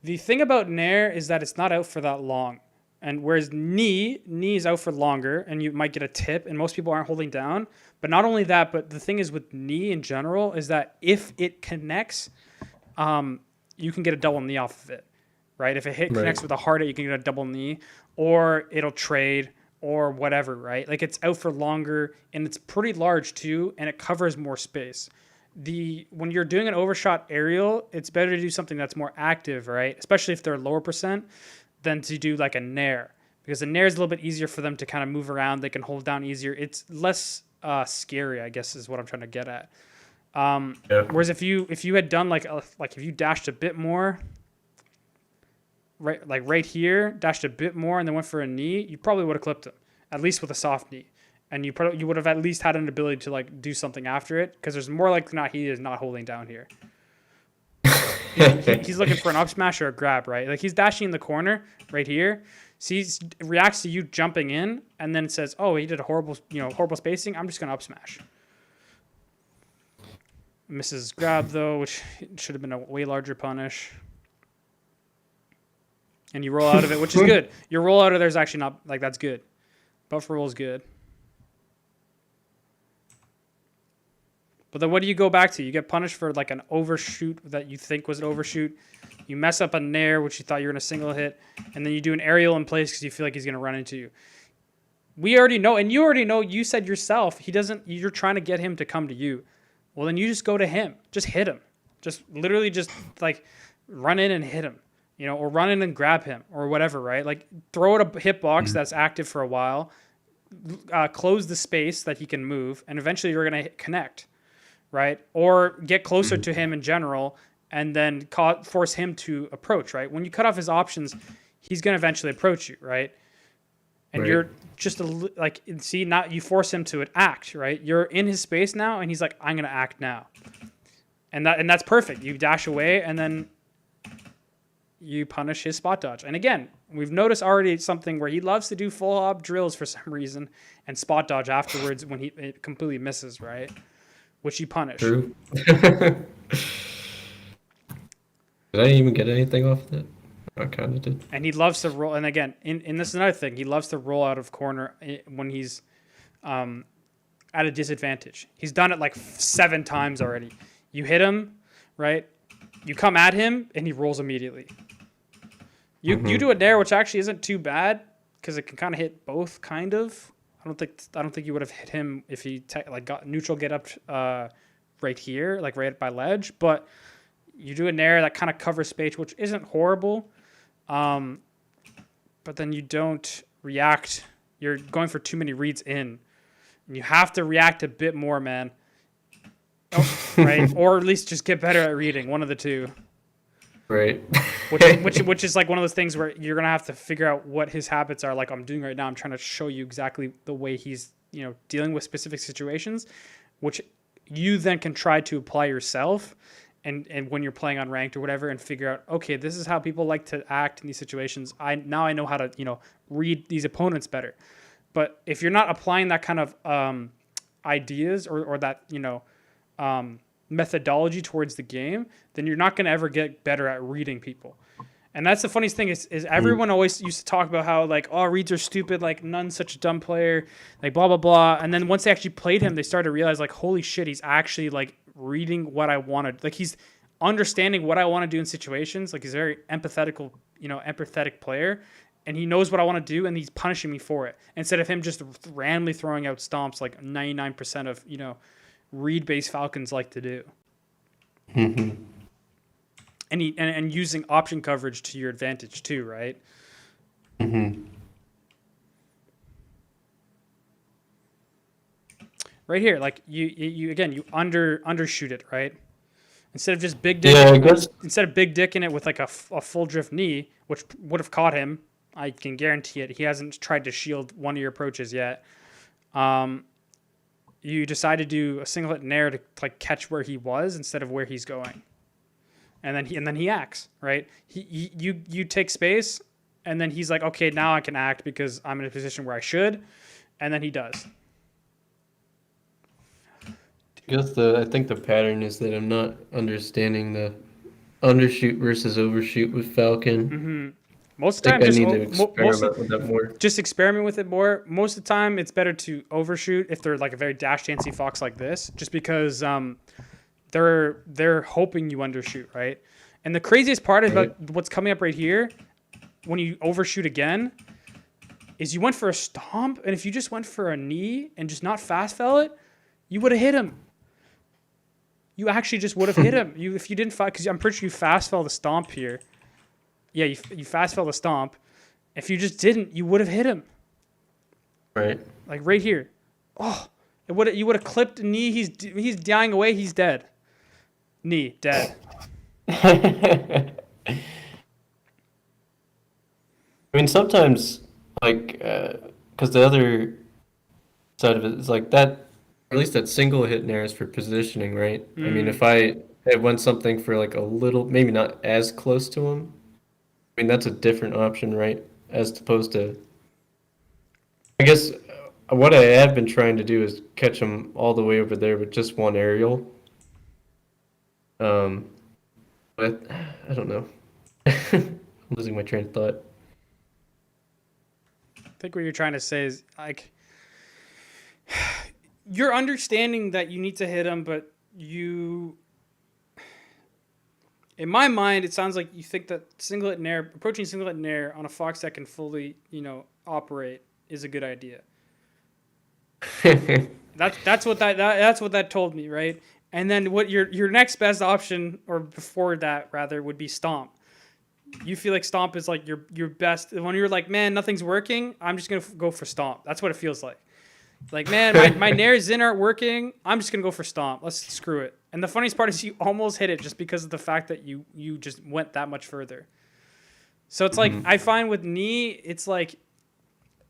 the thing about nair is that it's not out for that long. And whereas knee is out for longer, and you might get a tip, and most people aren't holding down. But not only that, but the thing is with knee in general is that if it connects, you can get a double knee off of it, right? If it connects with a hard hit, you can get a double knee, or it'll trade, or whatever, right? Like it's out for longer, and it's pretty large too, and it covers more space. When you're doing an overshot aerial, it's better to do something that's more active, right? Especially if they're lower percent, than to do like a nair, because a nair is a little bit easier for them to kind of move around. They can hold down easier. It's less scary, I guess, is what I'm trying to get at. Whereas if you had done like if you dashed a bit more, right here, dashed a bit more and then went for a knee, you probably would have clipped him, at least with a soft knee. And you would have at least had an ability to like do something after it, because there's more likely not he is not holding down here. He's looking for an up smash or a grab, right? Like he's dashing in the corner right here. Sees, reacts to you jumping in, and then says, "Oh, he did a horrible spacing. I'm just gonna up smash." Misses grab though, which should have been a way larger punish. And you roll out of it, which is good. Your roll out of there is actually not like that's good. Buffer roll is good. But then what do you go back to? You get punished for like an overshoot that you think was an overshoot. You mess up a nair, which you thought you were going to single hit. And then you do an aerial in place because you feel like he's going to run into you. We already know, and you already know, you said yourself, you're trying to get him to come to you. Well, then you just go to him. Just hit him. Just literally just like run in and hit him, or run in and grab him or whatever, right? Like throw it a hitbox that's active for a while, close the space that he can move, and eventually you're going to connect, right? Or get closer to him in general and then force him to approach, right? When you cut off his options, he's going to eventually approach you, right? And you're just see, now you force him to act, right? You're in his space now, and he's like, I'm gonna act now, and that's perfect. You dash away, and then you punish his spot dodge. And again, we've noticed already something where he loves to do full hop drills for some reason and spot dodge afterwards when it completely misses, right? Which you punish. True. Did I even get anything off that? I kind of did. And he loves to roll. And again, in this is another thing. He loves to roll out of corner when he's at a disadvantage. He's done it like 7 times already. You hit him, right? You come at him, and he rolls immediately. You do a nair, which actually isn't too bad because it can kind of hit both, kind of. I don't think you would have hit him if he got neutral get up right here, like right by ledge. But you do a nair that kind of covers space, which isn't horrible. But then you don't react. You're going for too many reads in. And you have to react a bit more, man. Right? Or at least just get better at reading. One of the two. Right. which is like one of those things where you're going to have to figure out what his habits are. Like I'm doing right now. I'm trying to show you exactly the way he's, dealing with specific situations, which you then can try to apply yourself. And when you're playing on ranked or whatever, and figure out, okay, this is how people like to act in these situations. I know how to, read these opponents better. But if you're not applying that kind of ideas or that, methodology towards the game, then you're not going to ever get better at reading people. And that's the funniest thing is everyone always used to talk about how like, oh, reads are stupid, like Nunn's such a dumb player, like blah, blah, blah. And then once they actually played him, they started to realize like, holy shit, he's actually like reading what I wanted. Like he's understanding what I want to do in situations. Like he's a very empathetic player, and he knows what I want to do, and he's punishing me for it instead of him just randomly throwing out stomps like 99% of read-based Falcons like to do. And using option coverage to your advantage too, right? Right here, like you again, you undershoot it, right? Instead of just big dick, instead of big dick in it with like a full drift knee, which would have caught him, I can guarantee it. He hasn't tried to shield one of your approaches yet. You decide to do a single hit nair to like catch where he was instead of where he's going, and then he acts, right? You take space, and then he's like, okay, now I can act because I'm in a position where I should, and then he does. I think the pattern is that I'm not understanding the undershoot versus overshoot with Falcon. Most of the time, I need to experiment with that more. Just experiment with it more. Most of the time, it's better to overshoot if they're like a very dash chancy fox like this, just because they're hoping you undershoot, right? And the craziest part about what's coming up right here, when you overshoot again, is you went for a stomp, and if you just went for a knee and just not fast fell it, you would have hit him. You actually just would have hit him. If you didn't because I'm pretty sure you fast fell the stomp here. Yeah, you fast fell the stomp. If you just didn't, you would have hit him. Right. Like right here. Oh, you would have clipped a knee. He's dying away. He's dead. Knee dead. I mean, sometimes like because the other side of it is like that. At least that single hit nair is for positioning, right? I mean, if I had went something for like a little, maybe not as close to him. I mean, that's a different option, right? As opposed to, I guess, what I have been trying to do is catch him all the way over there with just one aerial. But I don't know. I'm losing my train of thought. I think what you're trying to say is like, you're understanding that you need to hit him, but you in my mind, it sounds like you think that singlet nair, approaching singlet nair on a fox that can fully, operate is a good idea. That's what that told me, right? And then what your next best option, or before that rather, would be stomp. You feel like stomp is like your best when you're like, man, nothing's working. I'm just gonna go for stomp. That's what it feels like. Like, man, my nairs in aren't working. I'm just gonna go for stomp. Let's screw it. And the funniest part is you almost hit it just because of the fact that you just went that much further. So it's like I find with knee, it's like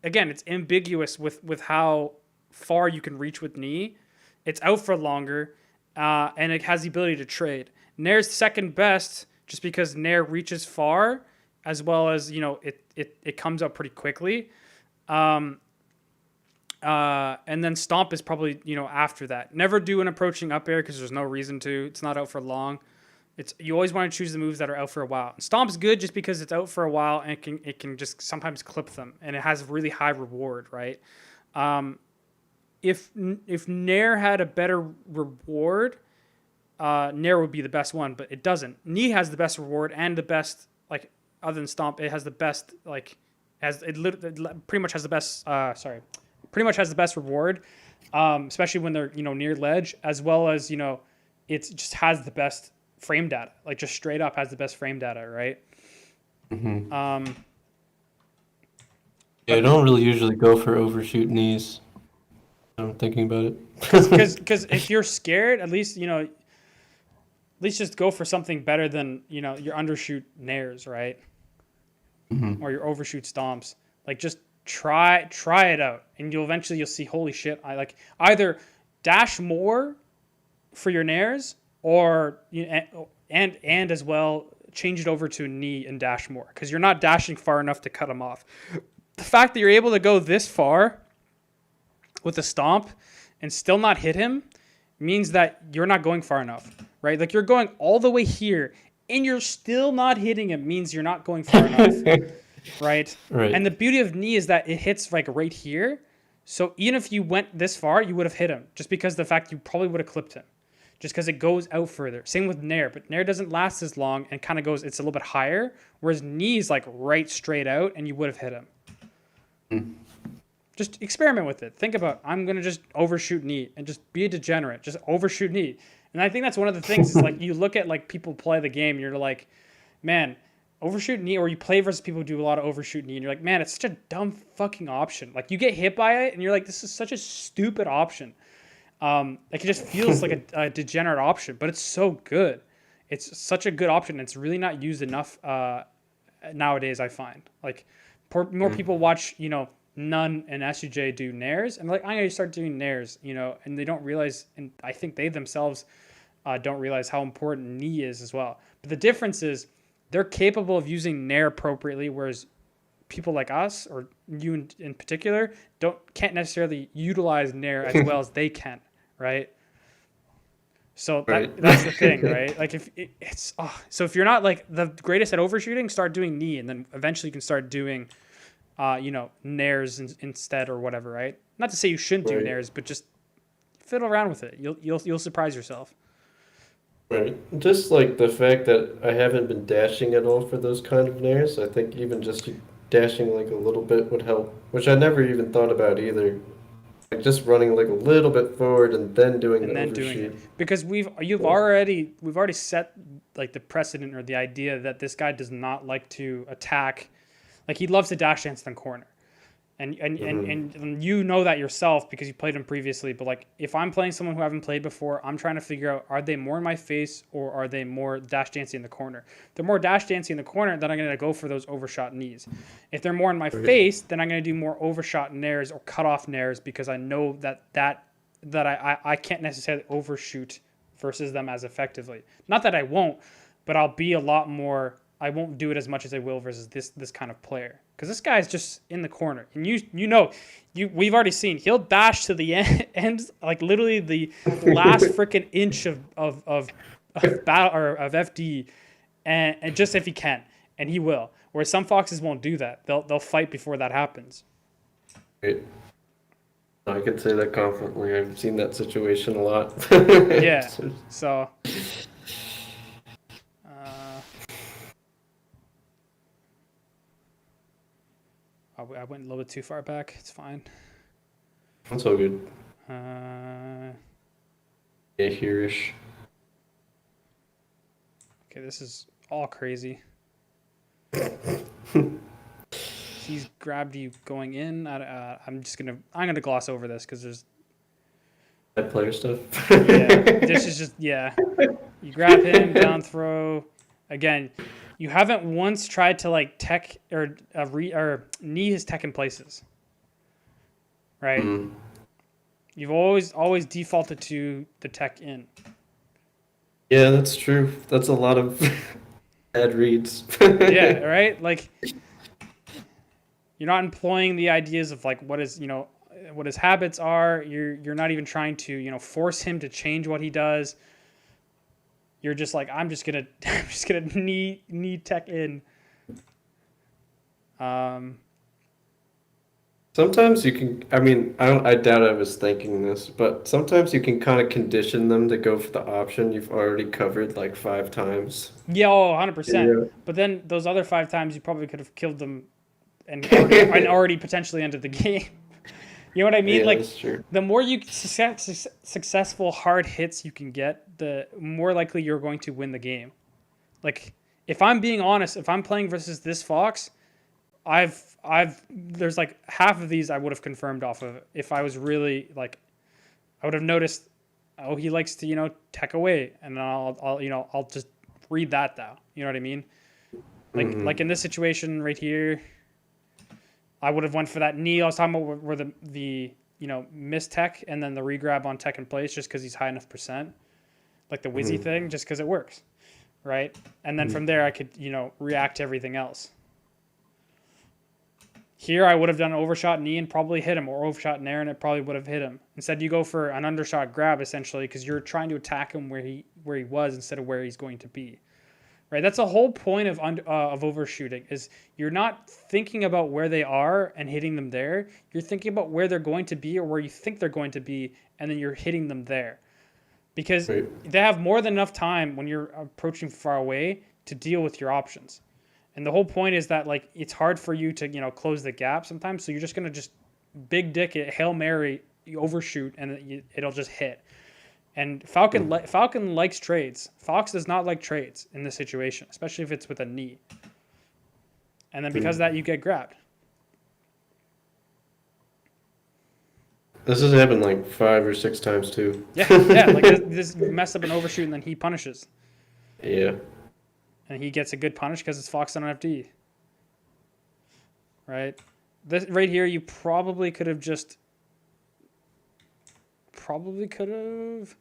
again, it's ambiguous with how far you can reach with knee. It's out for longer, and it has the ability to trade. Nair's second best just because Nair reaches far, as well as it comes up pretty quickly. And then stomp is probably after that. Never do an approaching up air because there's no reason to. It's not out for long. You always want to choose the moves that are out for a while. Stomp's good just because it's out for a while and it can just sometimes clip them, and it has really high reward, right? If Nair had a better reward, Nair would be the best one, but it doesn't. Knee has the best reward and the best, like, other than stomp, it has the best, like, it pretty much has the best. Pretty much has the best reward, especially when they're near ledge, as well as it just has the best frame data, like just straight up has the best frame data, right? Yeah, I don't really usually go for overshoot knees. I'm thinking about it. Because if you're scared, at least just go for something better than your undershoot nairs, right? Or your overshoot stomps. Like just try it out, and you'll see, holy shit, I like either dash more for your nairs, or and as well change it over to knee and dash more, because you're not dashing far enough to cut them off. The fact that you're able to go this far with a stomp and still not hit him means that you're not going far enough, right? Like you're going all the way here and you're still not hitting him means you're not going far enough, right? And the beauty of knee is that it hits like right here. So even if you went this far, you would have hit him, just because the fact you probably would have clipped him, just because it goes out further. Same with nair, but nair doesn't last as long and kind of goes, it's a little bit higher, whereas knee is like right straight out and you would have hit him. Just experiment with it. Think about, I'm going to just overshoot knee and just be a degenerate. Just overshoot knee. And I think that's one of the things is like you look at like people play the game and you're like, man, overshoot knee, or you play versus people who do a lot of overshoot knee and you're like, man, it's such a dumb fucking option. Like you get hit by it and you're like, this is such a stupid option. Like it just feels like a degenerate option, but it's so good. It's such a good option. It's really not used enough nowadays, I find. Like more people watch, Nun and SUJ do nairs, and like, I'm going to start doing nairs, and they don't realize, and I think they themselves don't realize how important knee is as well. But the difference is they're capable of using nair appropriately, whereas people like us, or you in particular, can't necessarily utilize nair as well as they can, right? So that's the thing, right? Like so if you're not like the greatest at overshooting, start doing knee, and then eventually you can start doing nairs instead or whatever, right? Not to say you shouldn't do nairs, but just fiddle around with it. You'll surprise yourself. Right. Just like the fact that I haven't been dashing at all for those kind of nairs, I think even just dashing like a little bit would help, which I never even thought about either. Like just running like a little bit forward and then doing the overshoot. Because we've already set like the precedent or the idea that this guy does not like to attack. Like he loves to dash dance in the corner, and you know that yourself because you played him previously. But like if I'm playing someone who I haven't played before, I'm trying to figure out, are they more in my face or are they more dash dancing in the corner? If they're more dash dancing in the corner, then I'm going to go for those overshot knees. If they're more in my face, then I'm going to do more overshot nairs or cut off nairs, because I know that I can't necessarily overshoot versus them as effectively. Not that I won't, but I'll be a lot more. I won't do it as much as I will versus this kind of player, because this guy's just in the corner, and we've already seen he'll dash to the end, like literally the last freaking inch of battle or of FD, and just if he can, and he will. Whereas some foxes won't do that; they'll fight before that happens. Right. I could say that confidently. I've seen that situation a lot. Yeah. So, uh, I went a little bit too far back. It's fine. That's all good. Uh, Yeah, here-ish. okay, this is all crazy. He's grabbed you going in. I'm gonna gloss over this because there's Bad player stuff. yeah. This is just yeah. You grab him down throw. Again, you haven't once tried to like tech or knee his tech in places, right? Mm. You've always defaulted to the tech in. Yeah, that's true. That's a lot of bad reads. Yeah, right. Like you're not employing the ideas of like what his habits are. You're not even trying to force him to change what he does. You're just like I'm just gonna knee tech in. Um, Sometimes you can, I mean, I doubt I was thinking this, but sometimes you can kind of condition them to go for the option you've already covered like 5 times. yeah, 100%. Yeah. But then those other 5 times you probably could have killed them and already potentially ended the game. You know what I mean? Yeah, Like that's true. the more successful hard hits you can get, the more likely you're going to win the game. Like if I'm being honest, if I'm playing versus this fox, there's like half of these I would have confirmed off of it if I was really like I would have noticed. Oh, he likes to tech away, and then I'll just read that though. You know what I mean? Like Hmm. in this situation right here, I would have went for that knee I was talking about where the miss tech and then the regrab on tech in place just because he's high enough percent, like the Wizzy Hmm. thing, just because it works, right? And then from there I could react to everything else. Here I would have done an overshot knee and probably hit him, or overshot nair and it probably would have hit him. Instead you go for an undershot grab essentially because you're trying to attack him where he was instead of where he's going to be. Right? That's the whole point of overshooting is you're not thinking about where they are and hitting them there. You're thinking about where they're going to be or where you think they're going to be, and then you're hitting them there because Right. they have more than enough time when you're approaching far away to deal with your options. And the whole point is that like it's hard for you to close the gap sometimes, so you're just gonna just big dick it, hail mary, you overshoot, and it'll just hit. And Falcon likes trades. Fox does not like trades in this situation, especially if it's with a knee. And then because of that, you get grabbed. This has happened like 5 or 6 times too. Yeah. Like this you mess up an overshoot, and then he punishes, Yeah. and he gets a good punish because it's Fox on an FD. Right. This right here, you probably could have just. Probably could have.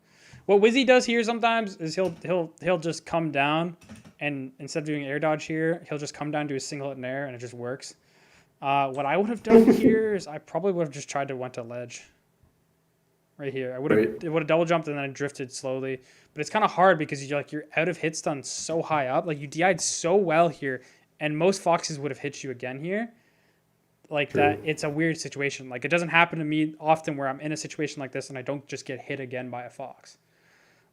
What Wizzy does here sometimes is he'll just come down, and instead of doing air dodge here, he'll just come down to a single hit in air, and it just works. What I would have done here is I probably would have just tried to went to ledge. Right here, Right. it would have double jumped and then I drifted slowly. But it's kind of hard because you're out of hit stun so high up. Like you DI'd so well here, and most foxes would have hit you again here. Like that, True. it's a weird situation. Like it doesn't happen to me often where I'm in a situation like this and I don't just get hit again by a fox.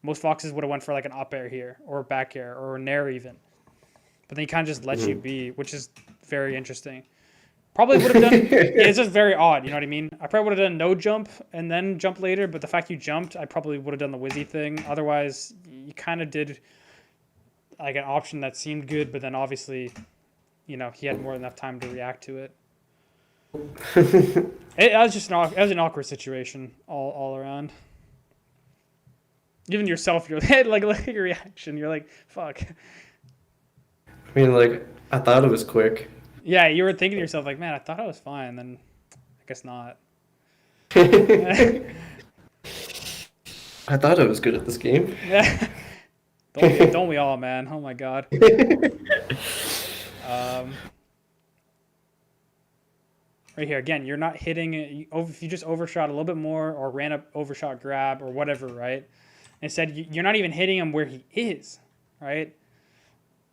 Most foxes would have went for like an up air here or a back air or a nair even. But then he kind of just lets you be, which is very interesting. Probably would have done. Yeah, it's just very odd. You know what I mean? I probably would have done no jump and then jump later. But the fact you jumped, I probably would have done the Wizzy thing. Otherwise, you kind of did like an option that seemed good, but then obviously, he had more than enough time to react to it. It was just it was an awkward situation all around. Even yourself, you're like look at your reaction. You're like, fuck. I mean, like, I thought it was quick. Yeah, you were thinking to yourself like, man, I thought I was fine. Then I guess not. I thought I was good at this game. Don't we all, man? Oh my god. Um, right here again, you're not hitting it. If you just overshot a little bit more or ran up overshot grab or whatever, right? Instead, you're not even hitting him where he is, right?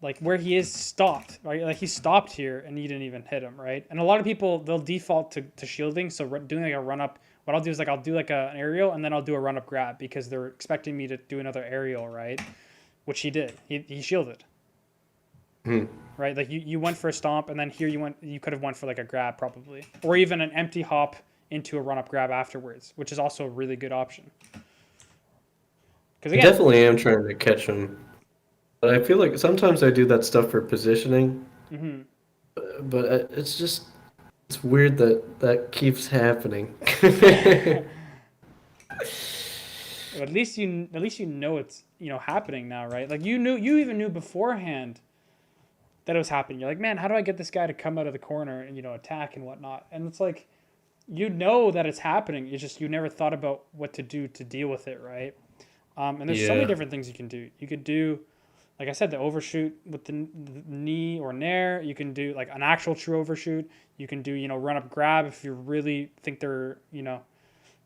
like where he is stopped, right? Like he stopped here and you didn't even hit him, right? And a lot of people, they'll default to shielding. So doing like a run up, what I'll do is like I'll do like an aerial and then I'll do a run up grab because they're expecting me to do another aerial, right? Which he did. He shielded, Hmm. right? Like you went for a stomp and then here you could have went for like a grab probably, or even an empty hop into a run up grab afterwards, which is also a really good option. Because I again, definitely am trying to catch him. But I feel like sometimes I do that stuff for positioning, mhm. but it's just it's weird that that keeps happening. At least you know it's happening now, right? Like you even knew beforehand that it was happening. You're like, man, how do I get this guy to come out of the corner and attack and whatnot? And it's like you know that it's happening. It's just you never thought about what to do to deal with it, right? And there's so many Yeah. different things you can do. You could do, like I said, the overshoot with the knee or nair. You can do like an actual true overshoot. You can do run up grab if you really think they're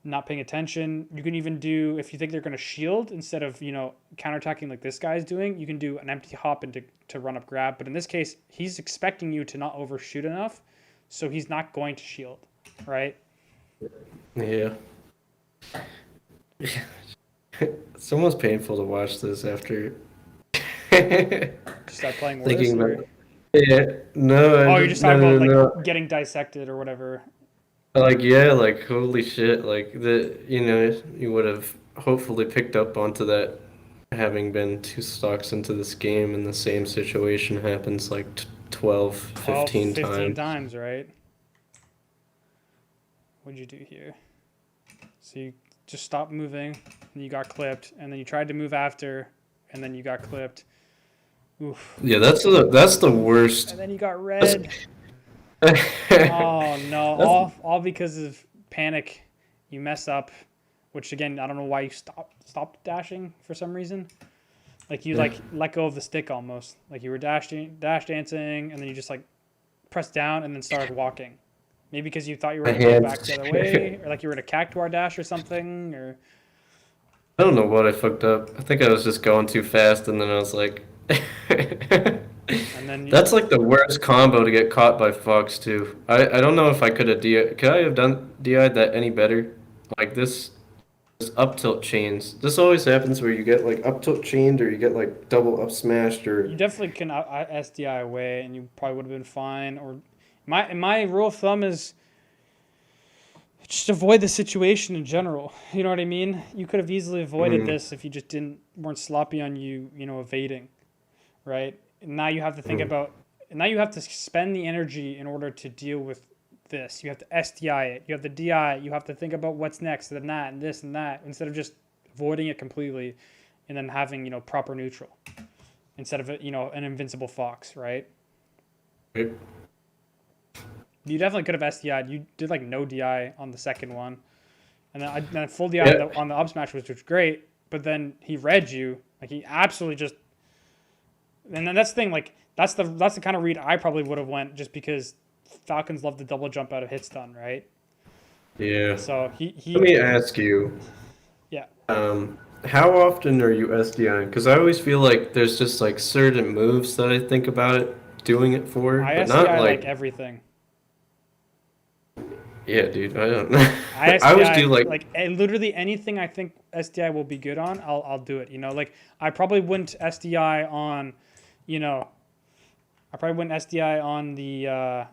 not paying attention. You can even do, if you think they're going to shield instead of counterattacking like this guy's doing, you can do an empty hop into to run up grab. But in this case, he's expecting you to not overshoot enough, so he's not going to shield, right? Yeah. It's almost painful to watch this after Just start playing worse, thinking or about. Yeah, no, oh, you're just no, talking no, about like no. getting dissected or whatever. Like, yeah, like holy shit, like you would have hopefully picked up onto that having been two stocks into this game and the same situation happens like 12, 12, 15 15 times. times, right? What'd you do here? So you just stopped moving, and you got clipped, and then you tried to move after, and then you got clipped. Oof. Yeah, that's the worst. And then you got That's red. Oh no! that's All because of panic. You mess up, which again I don't know why you stopped dashing for some reason. Like you yeah. like let go of the stick almost. Like you were dash dancing, and then you just like pressed down and then started walking. Maybe because you thought you were My gonna go hands. back the other way, or like you were in a cactuar dash or something, or I don't know what I fucked up. I think I was just going too fast, and then I was like, and then "That's like the worst combo to get caught by Fox too." I don't know if I could have could I have done DI'd that any better? Like this up tilt chains. This always happens where you get like up tilt chained, or you get like double up smashed, you or definitely can SDI away, and you probably would have been fine. Or my rule of thumb is just avoid the situation in general. You know what I mean? You could have easily avoided mm, this if you just didn't weren't sloppy on evading, right? And now you have to think mm, about. Now you have to spend the energy in order to deal with this. You have to SDI it. You have the DI. You have to think about what's next, and that, and this, and that, instead of just avoiding it completely, and then having proper neutral instead of an invincible fox, right? right. You definitely could have SDI'd. You did like no DI on the second one, and then full DI Yeah, on the up smash, which was great. But then he read you, like he absolutely just. And then that's the thing, like that's the kind of read I probably would have went just because Falcons love to double jump out of hit stun, right? yeah. So Let he me ask you, yeah. how often are you SDIing? Because I always feel like there's just like certain moves that I think about it doing it for, I but not SDI like like, everything. yeah, dude, I don't know. I I always do SDI like, like literally anything I think SDI will be good on, I'll do it. Like I probably wouldn't SDI on, you know, I probably wouldn't SDI on the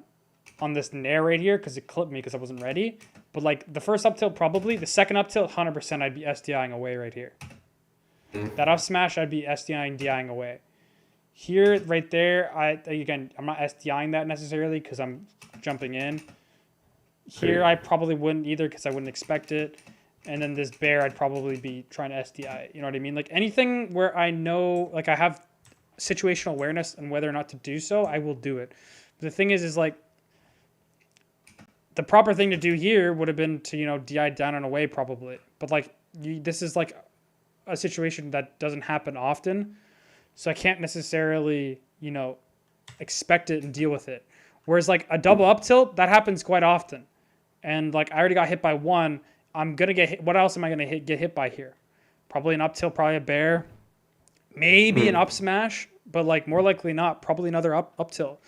on this nair right here because it clipped me because I wasn't ready. But like the first up tilt probably, the second up tilt 100% I'd be SDIing away right here. That up smash I'd be SDIing DIing away. Here right there, I'm not SDIing that necessarily because I'm jumping in. Here I probably wouldn't either because I wouldn't expect it. And then this bear I'd probably be trying to SDI. You know what I mean? Like anything where I know like I have situational awareness and whether or not to do so, I will do it. But the thing is like the proper thing to do here would have been to DI down and away probably. But like this is like a situation that doesn't happen often, so I can't necessarily expect it and deal with it. Whereas like a double up tilt that happens quite often, and like I already got hit by one. I'm gonna get hit. What else am I gonna get hit by here? Probably an up tilt, probably a bear, maybe an hmm, up smash. but like more likely not, probably another up tilt.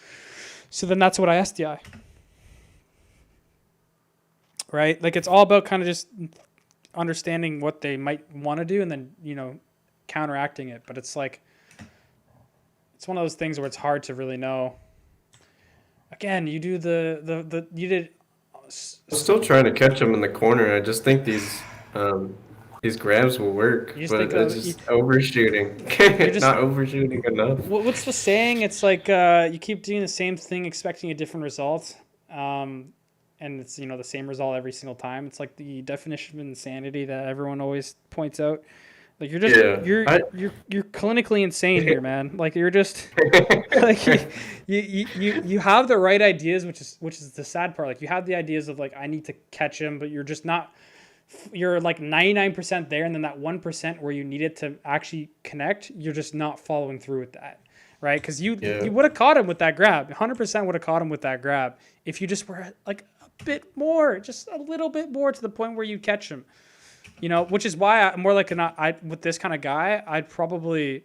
So then that's what I SDI. Right? Like it's all about kind of just understanding what they might want to do and then, counteracting it. But it's like, it's one of those things where it's hard to really know. Again, you do you did. I'm still trying to catch him in the corner. I just think these grabs will work, You just but think it's of, just overshooting. you're just, Not overshooting enough. what's the saying? It's like you keep doing the same thing, expecting a different result. And it's the same result every single time. It's like the definition of insanity that everyone always points out. Like you're just Yeah, you're clinically insane here, man. Like you're just like you have the right ideas, which is the sad part. Like you have the ideas of like I need to catch him, but you're just not. You're like 99% there, and then that 1% where you need it to actually connect, you're just not following through with that, right? Because you would have caught him with that grab. 100% would have caught him with that grab if you just were like a bit more, just a little bit more to the point where you catch him. Which is why I'm more like with this kind of guy, I'd probably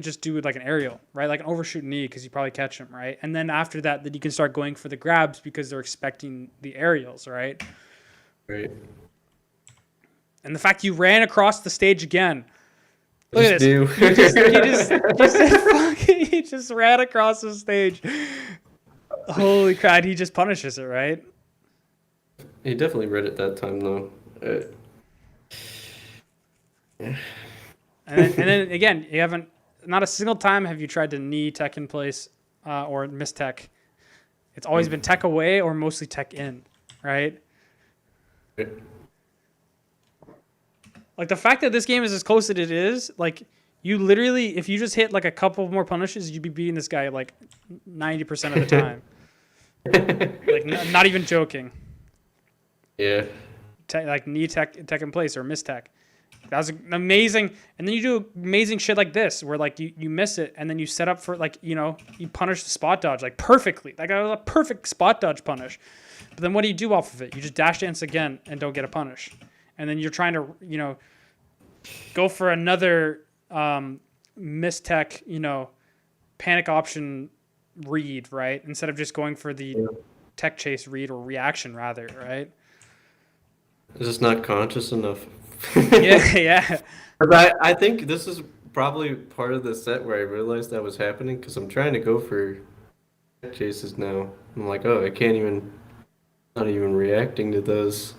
just do like an aerial, right? Like an overshoot knee because you probably catch him, right? And then after that, then you can start going for the grabs because they're expecting the aerials, right? right. And the fact you ran across the stage again. Look at this. He just ran across the stage. Holy crap, he just punishes it, right? He definitely read it that time, though. And then again, you haven't, not a single time have you tried to knee tech in place or miss tech. It's always been tech away or mostly tech in, right? Like the fact that this game is as close as it is, like you literally, if you just hit like a couple more punishes, you'd be beating this guy like 90% of the time. Like not even joking. Yeah. Like knee tech in place or miss tech. That's amazing. And then you do amazing shit like this where like you miss it and then you set up for like, you punish the spot dodge like perfectly. Like that was a perfect spot dodge punish. But then what do you do off of it? You just dash dance again and don't get a punish. And then you're trying to, go for another miss tech, panic option read, right? Instead of just going for the tech chase read or reaction rather, right? Is just not conscious enough. Yeah. But I think this is probably part of the set where I realized that was happening because I'm trying to go for chases now. I'm like, oh, I can't even, not even reacting to those.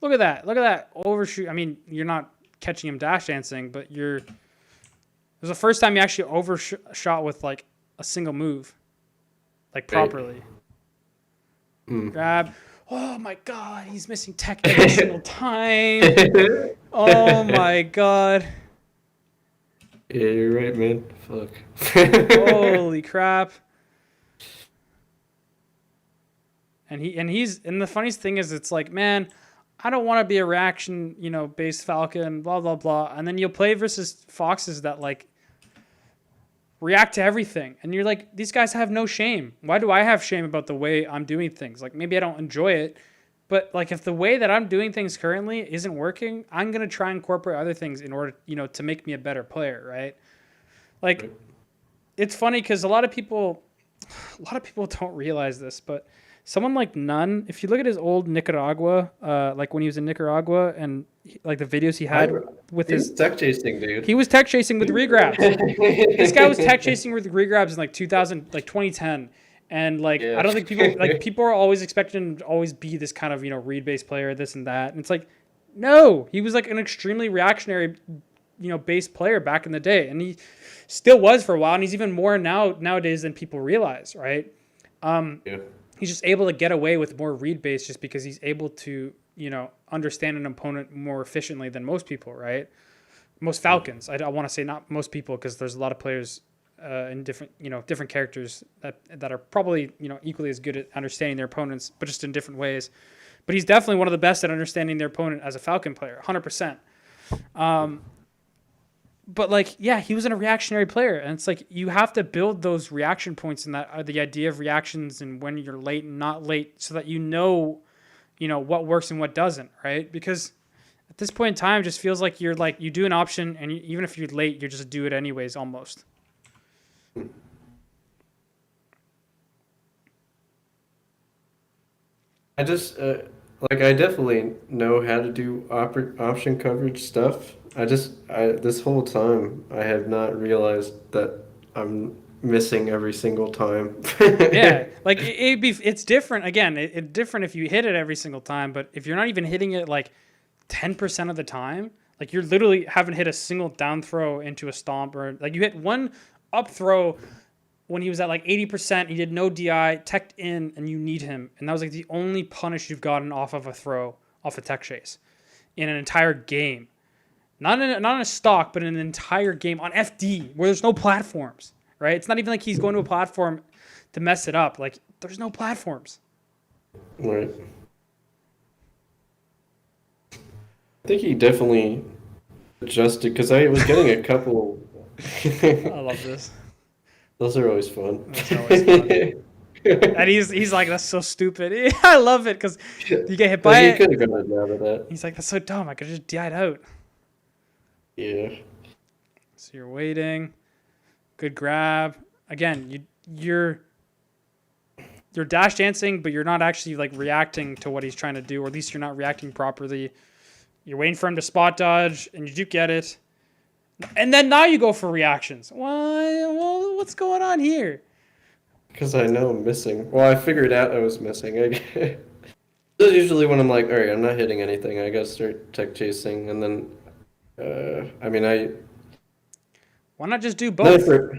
Look at that overshoot. I mean, you're not catching him dash dancing, but it was the first time you actually overshot with like a single move, like properly. Grab. Oh my god, he's missing tech every single time. Oh my god. Yeah, you're right, man. Fuck. Holy crap. And the funniest thing is it's like, man, I don't want to be a reaction, based Falcon, blah blah blah. And then you'll play versus Foxes that like react to everything. And you're like, these guys have no shame. Why do I have shame about the way I'm doing things? Like maybe I don't enjoy it, but like if the way that I'm doing things currently isn't working, I'm going to try and incorporate other things in order, to make me a better player, right? Like it's funny cuz a lot of people don't realize this, but someone like Nunn, if you look at his old Nicaragua, like when he was in Nicaragua and like the videos he had with his tech chasing, dude. He was tech chasing with regrabs. This guy was tech chasing with regrabs in like 2010. And like I don't think people are always expecting him to always be this kind of, read based player, this and that. And it's like, no, he was like an extremely reactionary, based player back in the day. And he still was for a while, and he's even more nowadays than people realize, right? He's just able to get away with more read based just because he's able to, understand an opponent more efficiently than most people, right? Most Falcons. I want to say not most people because there's a lot of players in different characters that are probably, equally as good at understanding their opponents, but just in different ways. But he's definitely one of the best at understanding their opponent as a Falcon player, 100%. But like, yeah, he was a reactionary player, and it's like you have to build those reaction points and that the idea of reactions and when you're late and not late, so that what works and what doesn't, right? Because at this point in time, it just feels like you're like you do an option, and even if you're late, you just do it anyways, almost. I just like I definitely know how to do option coverage stuff. I this whole time I have not realized that I'm missing every single time. Yeah, like it's different. Again, it's different if you hit it every single time, but if you're not even hitting it like 10% of the time, like you're literally haven't hit a single down throw into a stomp, or like you hit one up throw when he was at like 80%, he did no DI, teched in, and you need him. And that was like the only punish you've gotten off of a throw, off a tech chase in an entire game. Not in a stock, but in an entire game on FD where there's no platforms, right? It's not even like he's going to a platform to mess it up. Like, there's no platforms. Right. I think he definitely adjusted because I was getting a couple. I love this. Those are always fun. That's always fun. And he's like, that's so stupid. I love it because you get hit by Like, he it. could have gotten it out of that. He's like, that's so dumb. I could have just died out. Yeah. So you're waiting. Good grab. Again, you're dash dancing, but you're not actually like reacting to what he's trying to do, or at least you're not reacting properly. You're waiting for him to spot dodge, and you do get it. And then now you go for reactions. Why? Well, what's going on here? Because I know I'm missing. Well, I figured out I was missing. This is usually when I'm like, all right, I'm not hitting anything. I gotta start tech chasing, and then, I mean, Why not just do then both? for,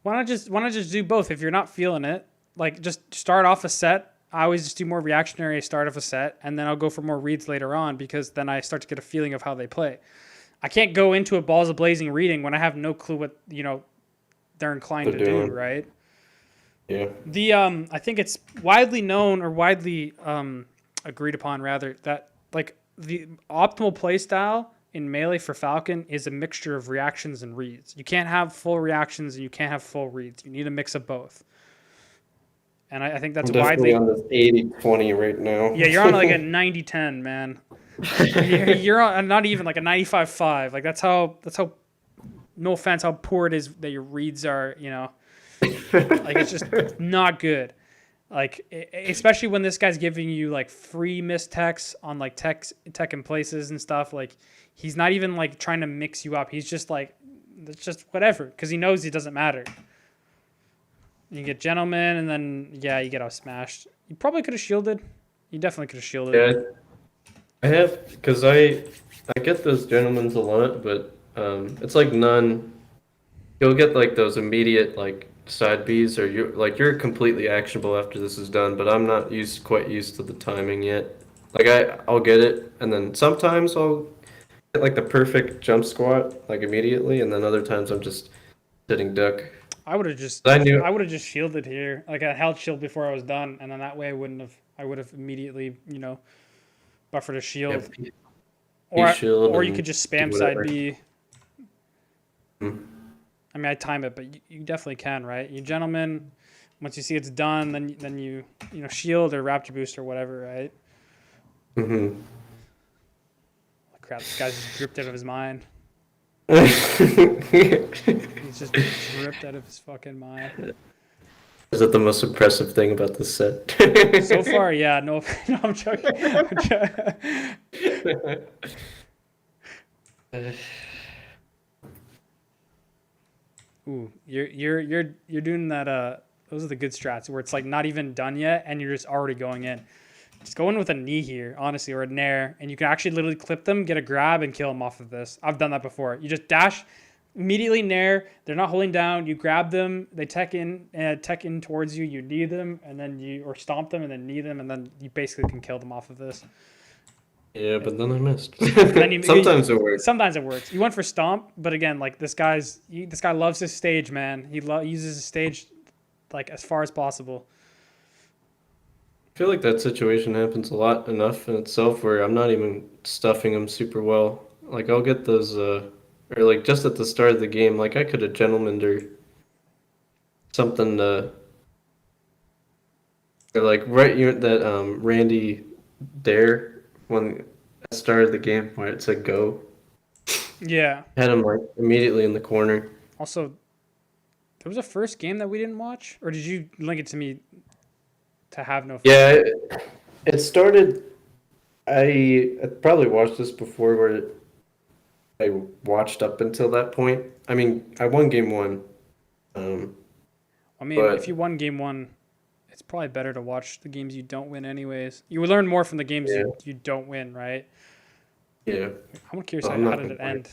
Why not just do both if you're not feeling it? Like just start off a set. I always just do more reactionary start of a set, and then I'll go for more reads later on because then I start to get a feeling of how they play. I can't go into a balls of blazing reading when I have no clue what they're inclined they're to do, doing. right? Yeah. I think it's widely known or widely agreed upon rather that like the optimal play style in Melee for Falcon is a mixture of reactions and reads. You can't have full reactions and you can't have full reads. You need a mix of both. And I think that's I'm definitely widely. on this 80-20 right now. Yeah, you're on like a 90-10, man. You're on not even like a 95-5. Like that's how. No offense, how poor it is that your reads are. Like it's just not good. Like especially when this guy's giving you like free mistechs on like tech in places and stuff. Like he's not even like trying to mix you up. He's just like it's just whatever because he knows it doesn't matter. You get gentleman and then you get out smashed. You probably could have shielded. You definitely could have shielded. Yeah, I have because I get those gentlemen's a lot, but it's like none. You'll get like those immediate like side Bs, or you're completely actionable after this is done. But I'm not quite used to the timing yet. Like I'll get it, and then sometimes I'll get like the perfect jump squat like immediately, and then other times I'm just sitting duck. I would have just I knew. shielded here. Like I held shield before I was done, and then that way I would have immediately, buffered a Yeah, shield. P shield Or you and could just do spam side whatever. B. Hmm. I mean I time it, but you definitely can, right? You gentlemen, once you see it's done, then you shield or raptor boost or whatever, right? Mm-hmm. Crap, this guy's just dripped out of his mind. He's just dripped out of his fucking mind. Is that the most impressive thing about this set? So far, yeah. No, no I'm joking. Ooh, you're doing that. Those are the good strats where it's like not even done yet, and you're just already going in. Just go in with a knee here, honestly, or a nair, and you can actually literally clip them, get a grab, and kill them off of this. I've done that before. You just dash, immediately nair. They're not holding down. You grab them. They tech in towards you. You knee them, and then or stomp them, and then knee them, and then you basically can kill them off of this. Yeah, but then I missed. Then Sometimes it works. Sometimes it works. You went for stomp, but again, like this guy loves his stage, man. He uses his stage like as far as possible. I feel like that situation happens a lot enough in itself where I'm not even stuffing them super well. Like I'll get those, or like just at the start of the game, like I could have gentlemaned or something, or like right that Randy dare when I started the game where it said go. Yeah. Had him like immediately in the corner. Also, there was a first game that we didn't watch, or did you link it to me to have no fun? Yeah, it started. I probably watched this before where I watched up until that point. I mean, I won game one, um, I mean, if you but won game one, it's probably better to watch the games you don't win, anyways. You will learn more from the games yeah, you don't win, right? yeah. I'm curious, So I'm how not did it complaining. end?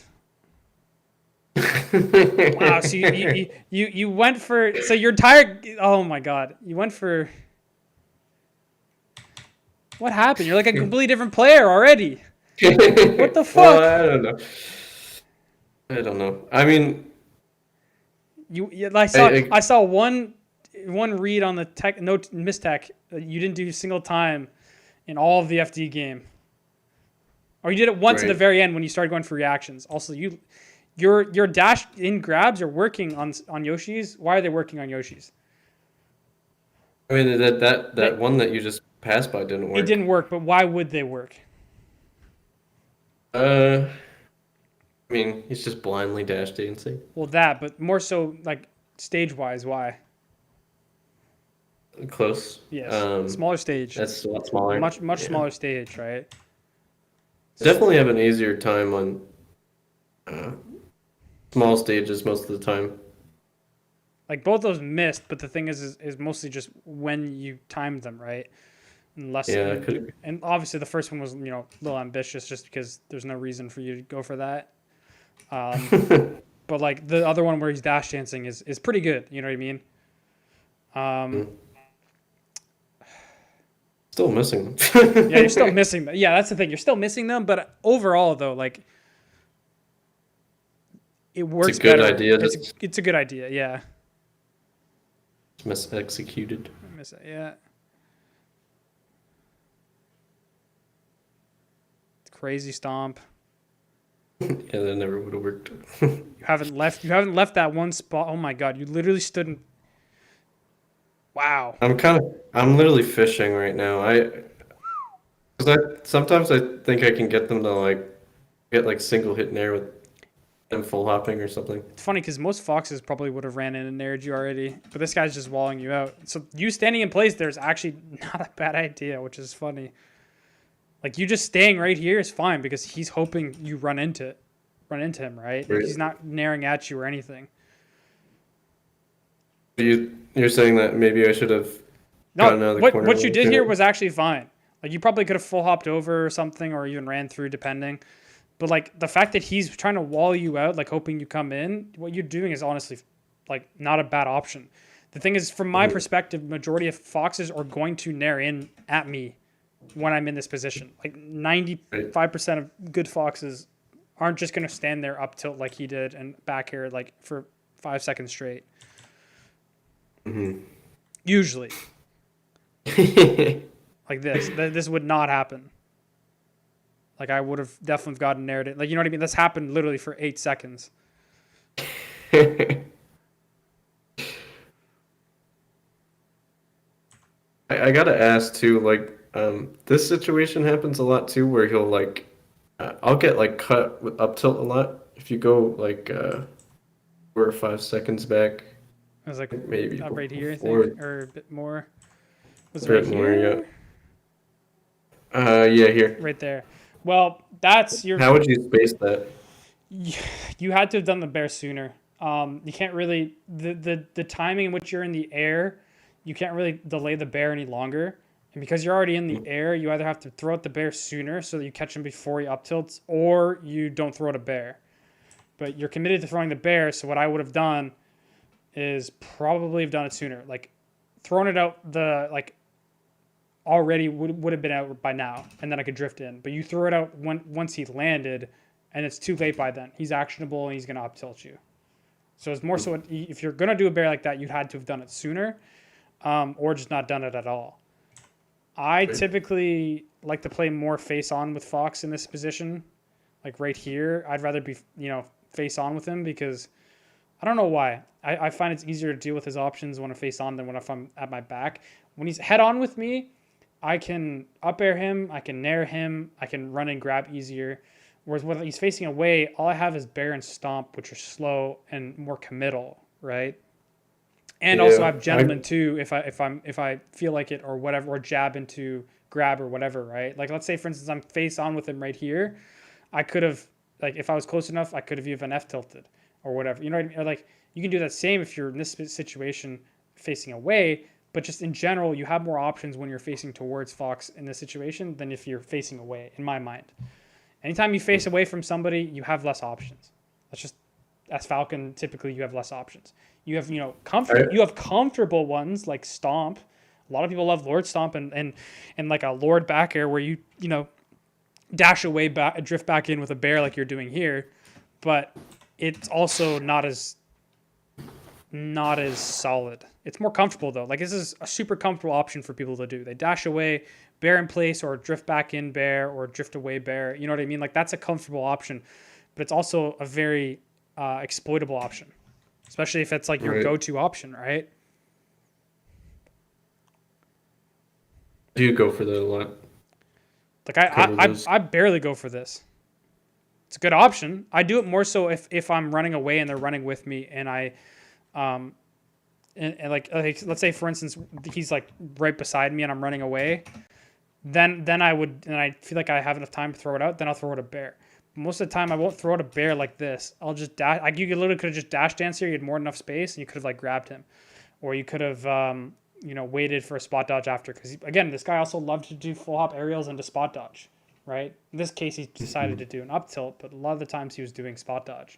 Wow, so you went for so your entire oh my god, you went for what happened? You're like a completely different player already. What the Well, fuck? I don't know. I don't know. I mean, I I, saw I I saw one read on the tech no mistech. You didn't do a single time in all of the FD game, or you did it once at the right. very end when you started going for reactions. Also, your dash in grabs are working on Yoshi's. Why are they working on Yoshi's? I mean that They one that you just passed by didn't it work. didn't work, but why would they work? Uh, I mean, he's just blindly dash dancing. Well, that, but more so like stage wise, why? Close. Yes, smaller stage, That's a lot smaller. much Yeah. smaller stage, right? Definitely have an easier time on uh, small stages most of the time. Like both those missed, but the thing is mostly just when you timed them, right? Unless Yeah, it could and obviously the first one was a little ambitious just because there's no reason for you to go for that. Um, be. but like the other one where he's dash dancing is pretty good. You know what I mean? Um, Still missing yeah, you're still them. missing them. Yeah, that's the thing. You're still missing them, but overall though, like it It's a works good better. idea, It's just it's a good idea. Yeah, mis-executed. I miss it. Yeah, it's crazy stomp. Yeah, that never would have worked. You haven't left that one spot. Oh my god, you literally stood in. Wow. I'm literally fishing right now. Because sometimes I think I can get them to like get like single hit in air with them full hopping or something. It's funny because most foxes probably would have ran in and nared you already, but this guy's just walling you out. So you standing in place there is actually not a bad idea, which is funny. Like you just staying right here is fine because he's hoping you run into him, right? Like Right. he's not naring at you or anything. You're saying that maybe I should have No, gotten out of the corner a what you little did here sooner? was actually fine. Like you probably could have full hopped over or something, or even ran through, depending. But like the fact that he's trying to wall you out, like hoping you come in, what you're doing is honestly like not a bad option. The thing is, from my Mhm. perspective, majority of foxes are going to nair in at me when I'm in this position. Like Right. 95% of good foxes aren't just going to stand there up tilt like he did and back air like for 5 seconds straight. Mhm. Usually, like this, this would not happen. Like I would have definitely gotten nared it. Like you know what I mean? This happened literally for 8 seconds. I gotta ask too, like, this situation happens a lot too, where he'll like, I'll get like cut with up tilt a lot if you go like 4 or 5 seconds back, It was like maybe right here, I think, before or a bit more. Was a it right bit more, yeah. here? Yeah, here. Right there. Well, that's your. How would you space that? You had to have done the bear sooner. You can't really the timing in which you're in the air. You can't really delay the bear any longer. And because you're already in the air, you either have to throw out the bear sooner so that you catch him before he up tilts, or you don't throw out a bear. But you're committed to throwing the bear, so what I would have done is probably have done it sooner. Like thrown it out the like already would have been out by now, and then I could drift in. But you throw it out once he landed, and it's too late by then. He's actionable and he's gonna up tilt you. So it's more so if you're gonna do a bear like that, you'd had to have done it sooner, or just not done it at all. I Right. typically like to play more face on with Fox in this position, like right here. I'd rather be face on with him because I don't know why. I find it's easier to deal with his options when I'm face on than when if I'm at my back. When he's head on with me, I can up air him, I can nair him, I can run and grab easier. Whereas when he's facing away, all I have is bear and stomp, which are slow and more committal, right? And also I Yeah, have gentleman too if I feel like it or whatever, or jab into grab or whatever, right? Like let's say for instance I'm face on with him right here, I could have, like if I was close enough, I could have even F tilted or whatever. You know what I mean? Or like you can do that same if you're in this situation facing away, but just in general, you have more options when you're facing towards Fox in this situation than if you're facing away, in my mind. Anytime you face away from somebody, you have less options. That's just, as Falcon, typically you have less options. You have, I, you have comfortable ones like Stomp. A lot of people love Lord Stomp and like a Lord back air where you dash away back, drift back in with a bear like you're doing here, but it's also not as solid. It's more comfortable though. Like this is a super comfortable option for people to do. They dash away, bear in place, or drift back in bear, or drift away bear. You know what I mean? Like that's a comfortable option, but it's also a very exploitable option, especially if it's like your right. go-to option, right? Do you go for that a lot? Like I, Cover I, I those. I barely go for this. It's a good option. I do it more so if I'm running away and they're running with me, and I um and like let's say for instance he's like right beside me and I'm running away, then I would, and I feel like I have enough time to throw it out, then I'll throw it a bear. Most of the time I won't throw it a bear like this. I'll just dash. Like you literally could have just dash danced here. You had more than enough space, and you could have like grabbed him, or you could have waited for a spot dodge after. Because again, this guy also loved to do full hop aerials into spot dodge, right? In this case, he decided to do an up tilt, but a lot of the times he was doing spot dodge.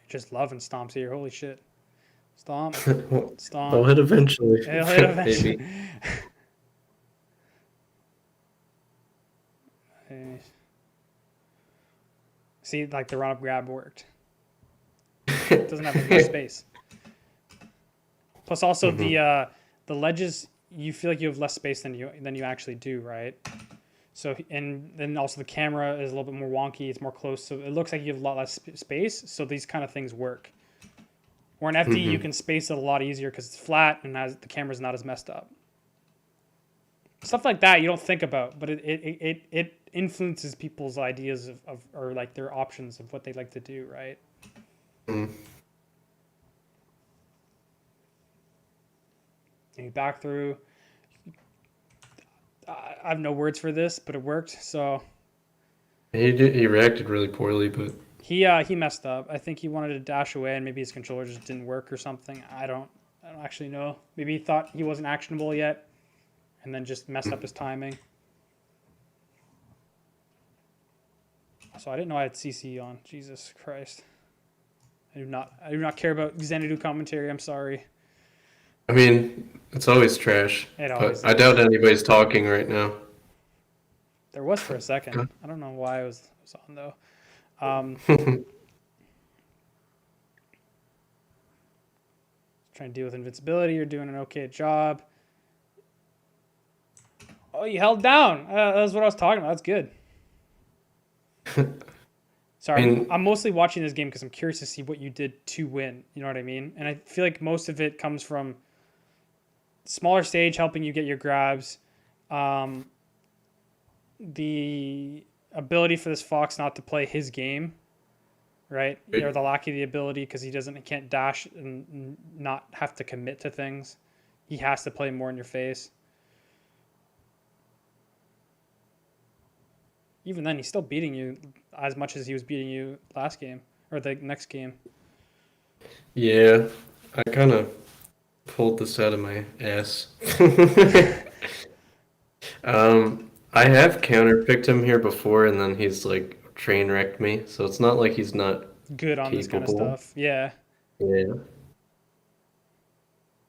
Just loving stomps here. Holy shit! Stomp, They'll stomp. hit eventually, It'll hit eventually. maybe. See, like the run up grab worked. It doesn't have as much space. Plus, also Hmm. the ledges, you feel like you have less space than you actually do, right? So and then also the camera is a little bit more wonky. It's more close, so it looks like you have a lot less space. So these kind of things work. Or in FD, you Hmm. can space it a lot easier because it's flat and the camera's not as messed up. Stuff like that you don't think about, but it influences people's ideas of or like their options of what they like to do, right? And you back through. I have no words for this, but it worked. So He reacted really poorly, but he messed up. I think he wanted to dash away, and maybe his controller just didn't work or something. I don't actually know. Maybe he thought he wasn't actionable yet, and then just messed up his timing. So I didn't know I had CC on. Jesus Christ. I do not care about Xanadu commentary. I'm sorry. I mean, it's always trash. It But always I is. doubt anybody's talking right now. There was for a second. I don't know why I was on though. Um, Trying to deal with invincibility. You're doing an okay job. Oh, you held down. That's what I was talking about. That's good. I Sorry, mean, I'm mostly watching this game because I'm curious to see what you did to win. You know what I mean? And I feel like most of it comes from smaller stage helping you get your grabs, um, the ability for this fox not to play his game, right? Or the lack of the ability because he can't dash and not have to commit to things. He has to play more in your face. Even then, he's still beating you as much as he was beating you last game or the next game. yeah, I kind of pulled this out of my ass. I have counterpicked him here before, and then he's like train wrecked me. So it's not like he's not Good on this kind of capable. stuff. Yeah. Yeah.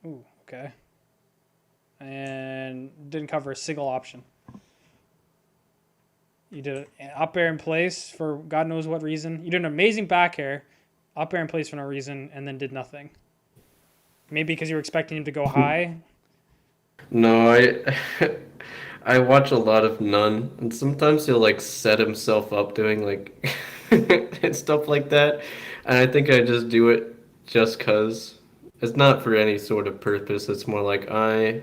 Ooh, okay. And didn't cover a single option. You did an up air in place for God knows what reason. You did an amazing back air, up air in place for no reason, and then did nothing. Maybe because you were expecting him to go high. No, I watch a lot of None, and sometimes he'll like set himself up doing like and stuff like that. And I think I just do it just 'cause. It's not for any sort of purpose. It's more like I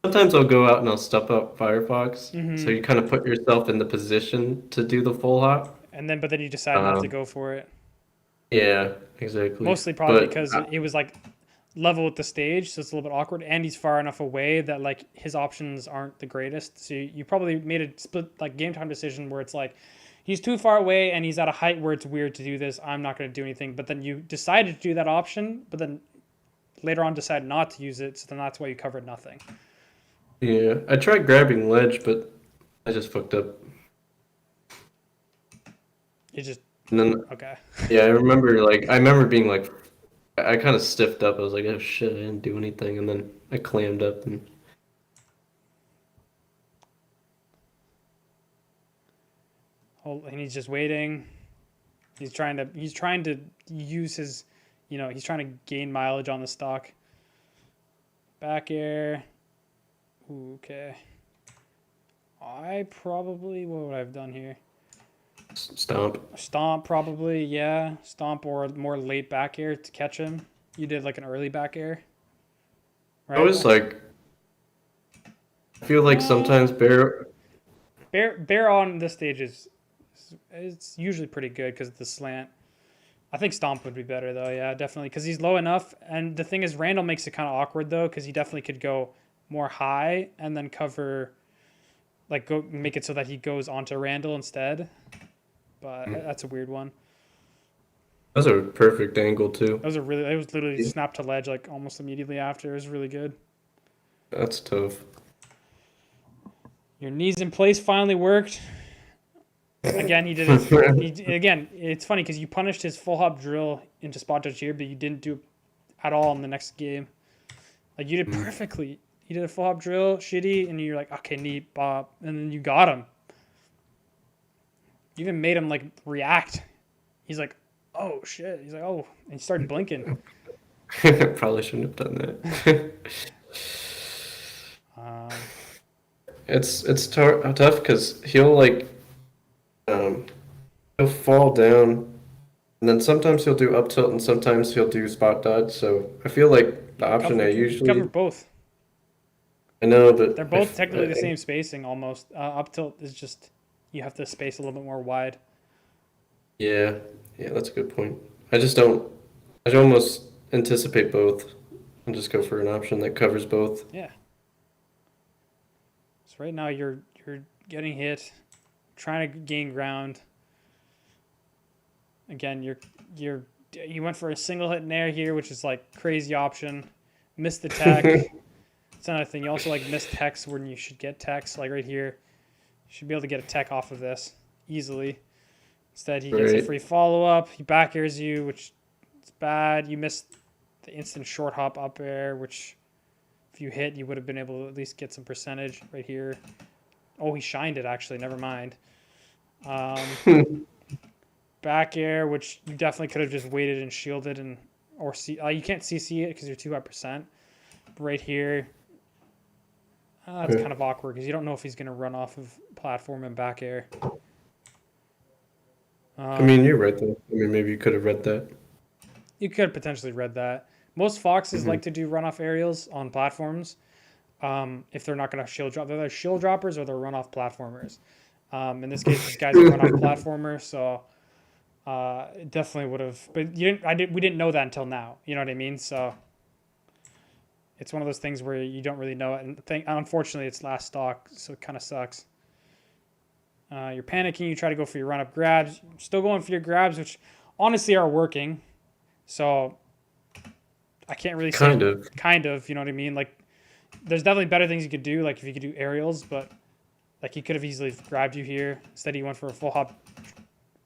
sometimes I'll go out and I'll step up Firefox. So Hmm. you kind of put yourself in the position to do the full hop. But then you decide not to Um, go for it. yeah, exactly. Mostly probably But because it was like level with the stage, so it's a little bit awkward, and he's far enough away that like his options aren't the greatest. So you probably made a split like game time decision where it's like he's too far away and he's at a height where it's weird to do this. I'm not going to do anything. But then you decided to do that option, but then later on decided not to use it. So then that's why you covered nothing. yeah, I tried grabbing ledge, but I just fucked up. You just And then okay. yeah, I remember being like I kind of stiffed up. I was like, oh shit, I didn't do anything, and then I clammed up and And he's just waiting. He's trying to use his, he's trying to gain mileage on the stock. Back air. Ooh, okay. What would I have done here? stomp. Stomp probably, yeah. Stomp or more late back air to catch him. You did like an early back air, I right? was like, I feel like Uh, sometimes bear. bear on this stage is it's usually pretty good because of the slant. I think Stomp would be better though, yeah, definitely because he's low enough. And the thing is, Randall makes it kind of awkward though because he definitely could go more high and then cover, like go make it so that he goes onto Randall instead. But that's a weird one. That's a perfect angle too. It was literally snap to ledge like almost immediately after. It was really good. That's tough. Your knees in place finally worked. Again, he did it. Again, it's funny because you punished his full hop drill into spot dodge here, but you didn't do it at all in the next game. Like you did perfectly. You did a full hop drill, shitty, and you're like, okay, neat, Bob, and then you got him. You even made him like react. He's like, oh shit. He's like, oh, and he started blinking. Probably shouldn't have done that. Um, It's tough because um he'll fall down, and then sometimes he'll do up tilt, and sometimes he'll do spot dodge. So I feel like the option I you can cover usually both. I know, but They're both technically the same spacing almost. Up tilt is just you have to space a little bit more wide. yeah, yeah, that's a good point. I just don't. I should almost anticipate both and just go for an option that covers both. Yeah. So right now you're getting hit, trying to gain ground. Again, you went for a single hit nair here, which is like crazy option. Missed the tech. It's another thing. You also like miss techs when you should get techs, like right here. You should be able to get a tech off of this easily. Instead, he gets a Right. free follow up. He back airs you, which is bad. You missed the instant short hop up air, which if you hit, you would have been able to at least get some percentage right here. Oh, he shined it actually. Never mind. Um, back air, which you definitely could have just waited and shielded and or see. You can't CC it because you're too high percent. But right here, it's kind of awkward because you don't know if he's going to run off of platform and back air. I mean, Um, you're right though. I mean, maybe you could have read that. you could potentially read that. Most foxes Hmm. like to do runoff aerials on platforms. If they're not going to shield drop, they're either shield droppers or they're runoff platformers. In this case, this guy's a runoff platformer, so it definitely would have. But you didn't. We didn't know that until now. You know what I mean? So it's one of those things where you don't really know it, and unfortunately, it's last stock, so it kind of sucks. You're panicking. You try to go for your run up grabs. You're still going for your grabs, which honestly are working. So I can't really say Kind of. kind of. You know what I mean? Like there's definitely better things you could do. Like if you could do aerials, but like he could have easily grabbed you here. Instead, he went for a full hop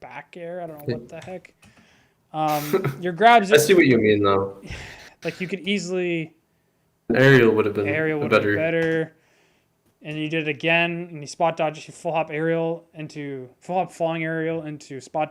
back air. I don't know what the heck. Your grabs, I see what you mean though. like you could easily An aerial would have been aerial a would have been better. better. And you did it again, and you spot dodged full hop aerial into full hop falling aerial into spot dodge.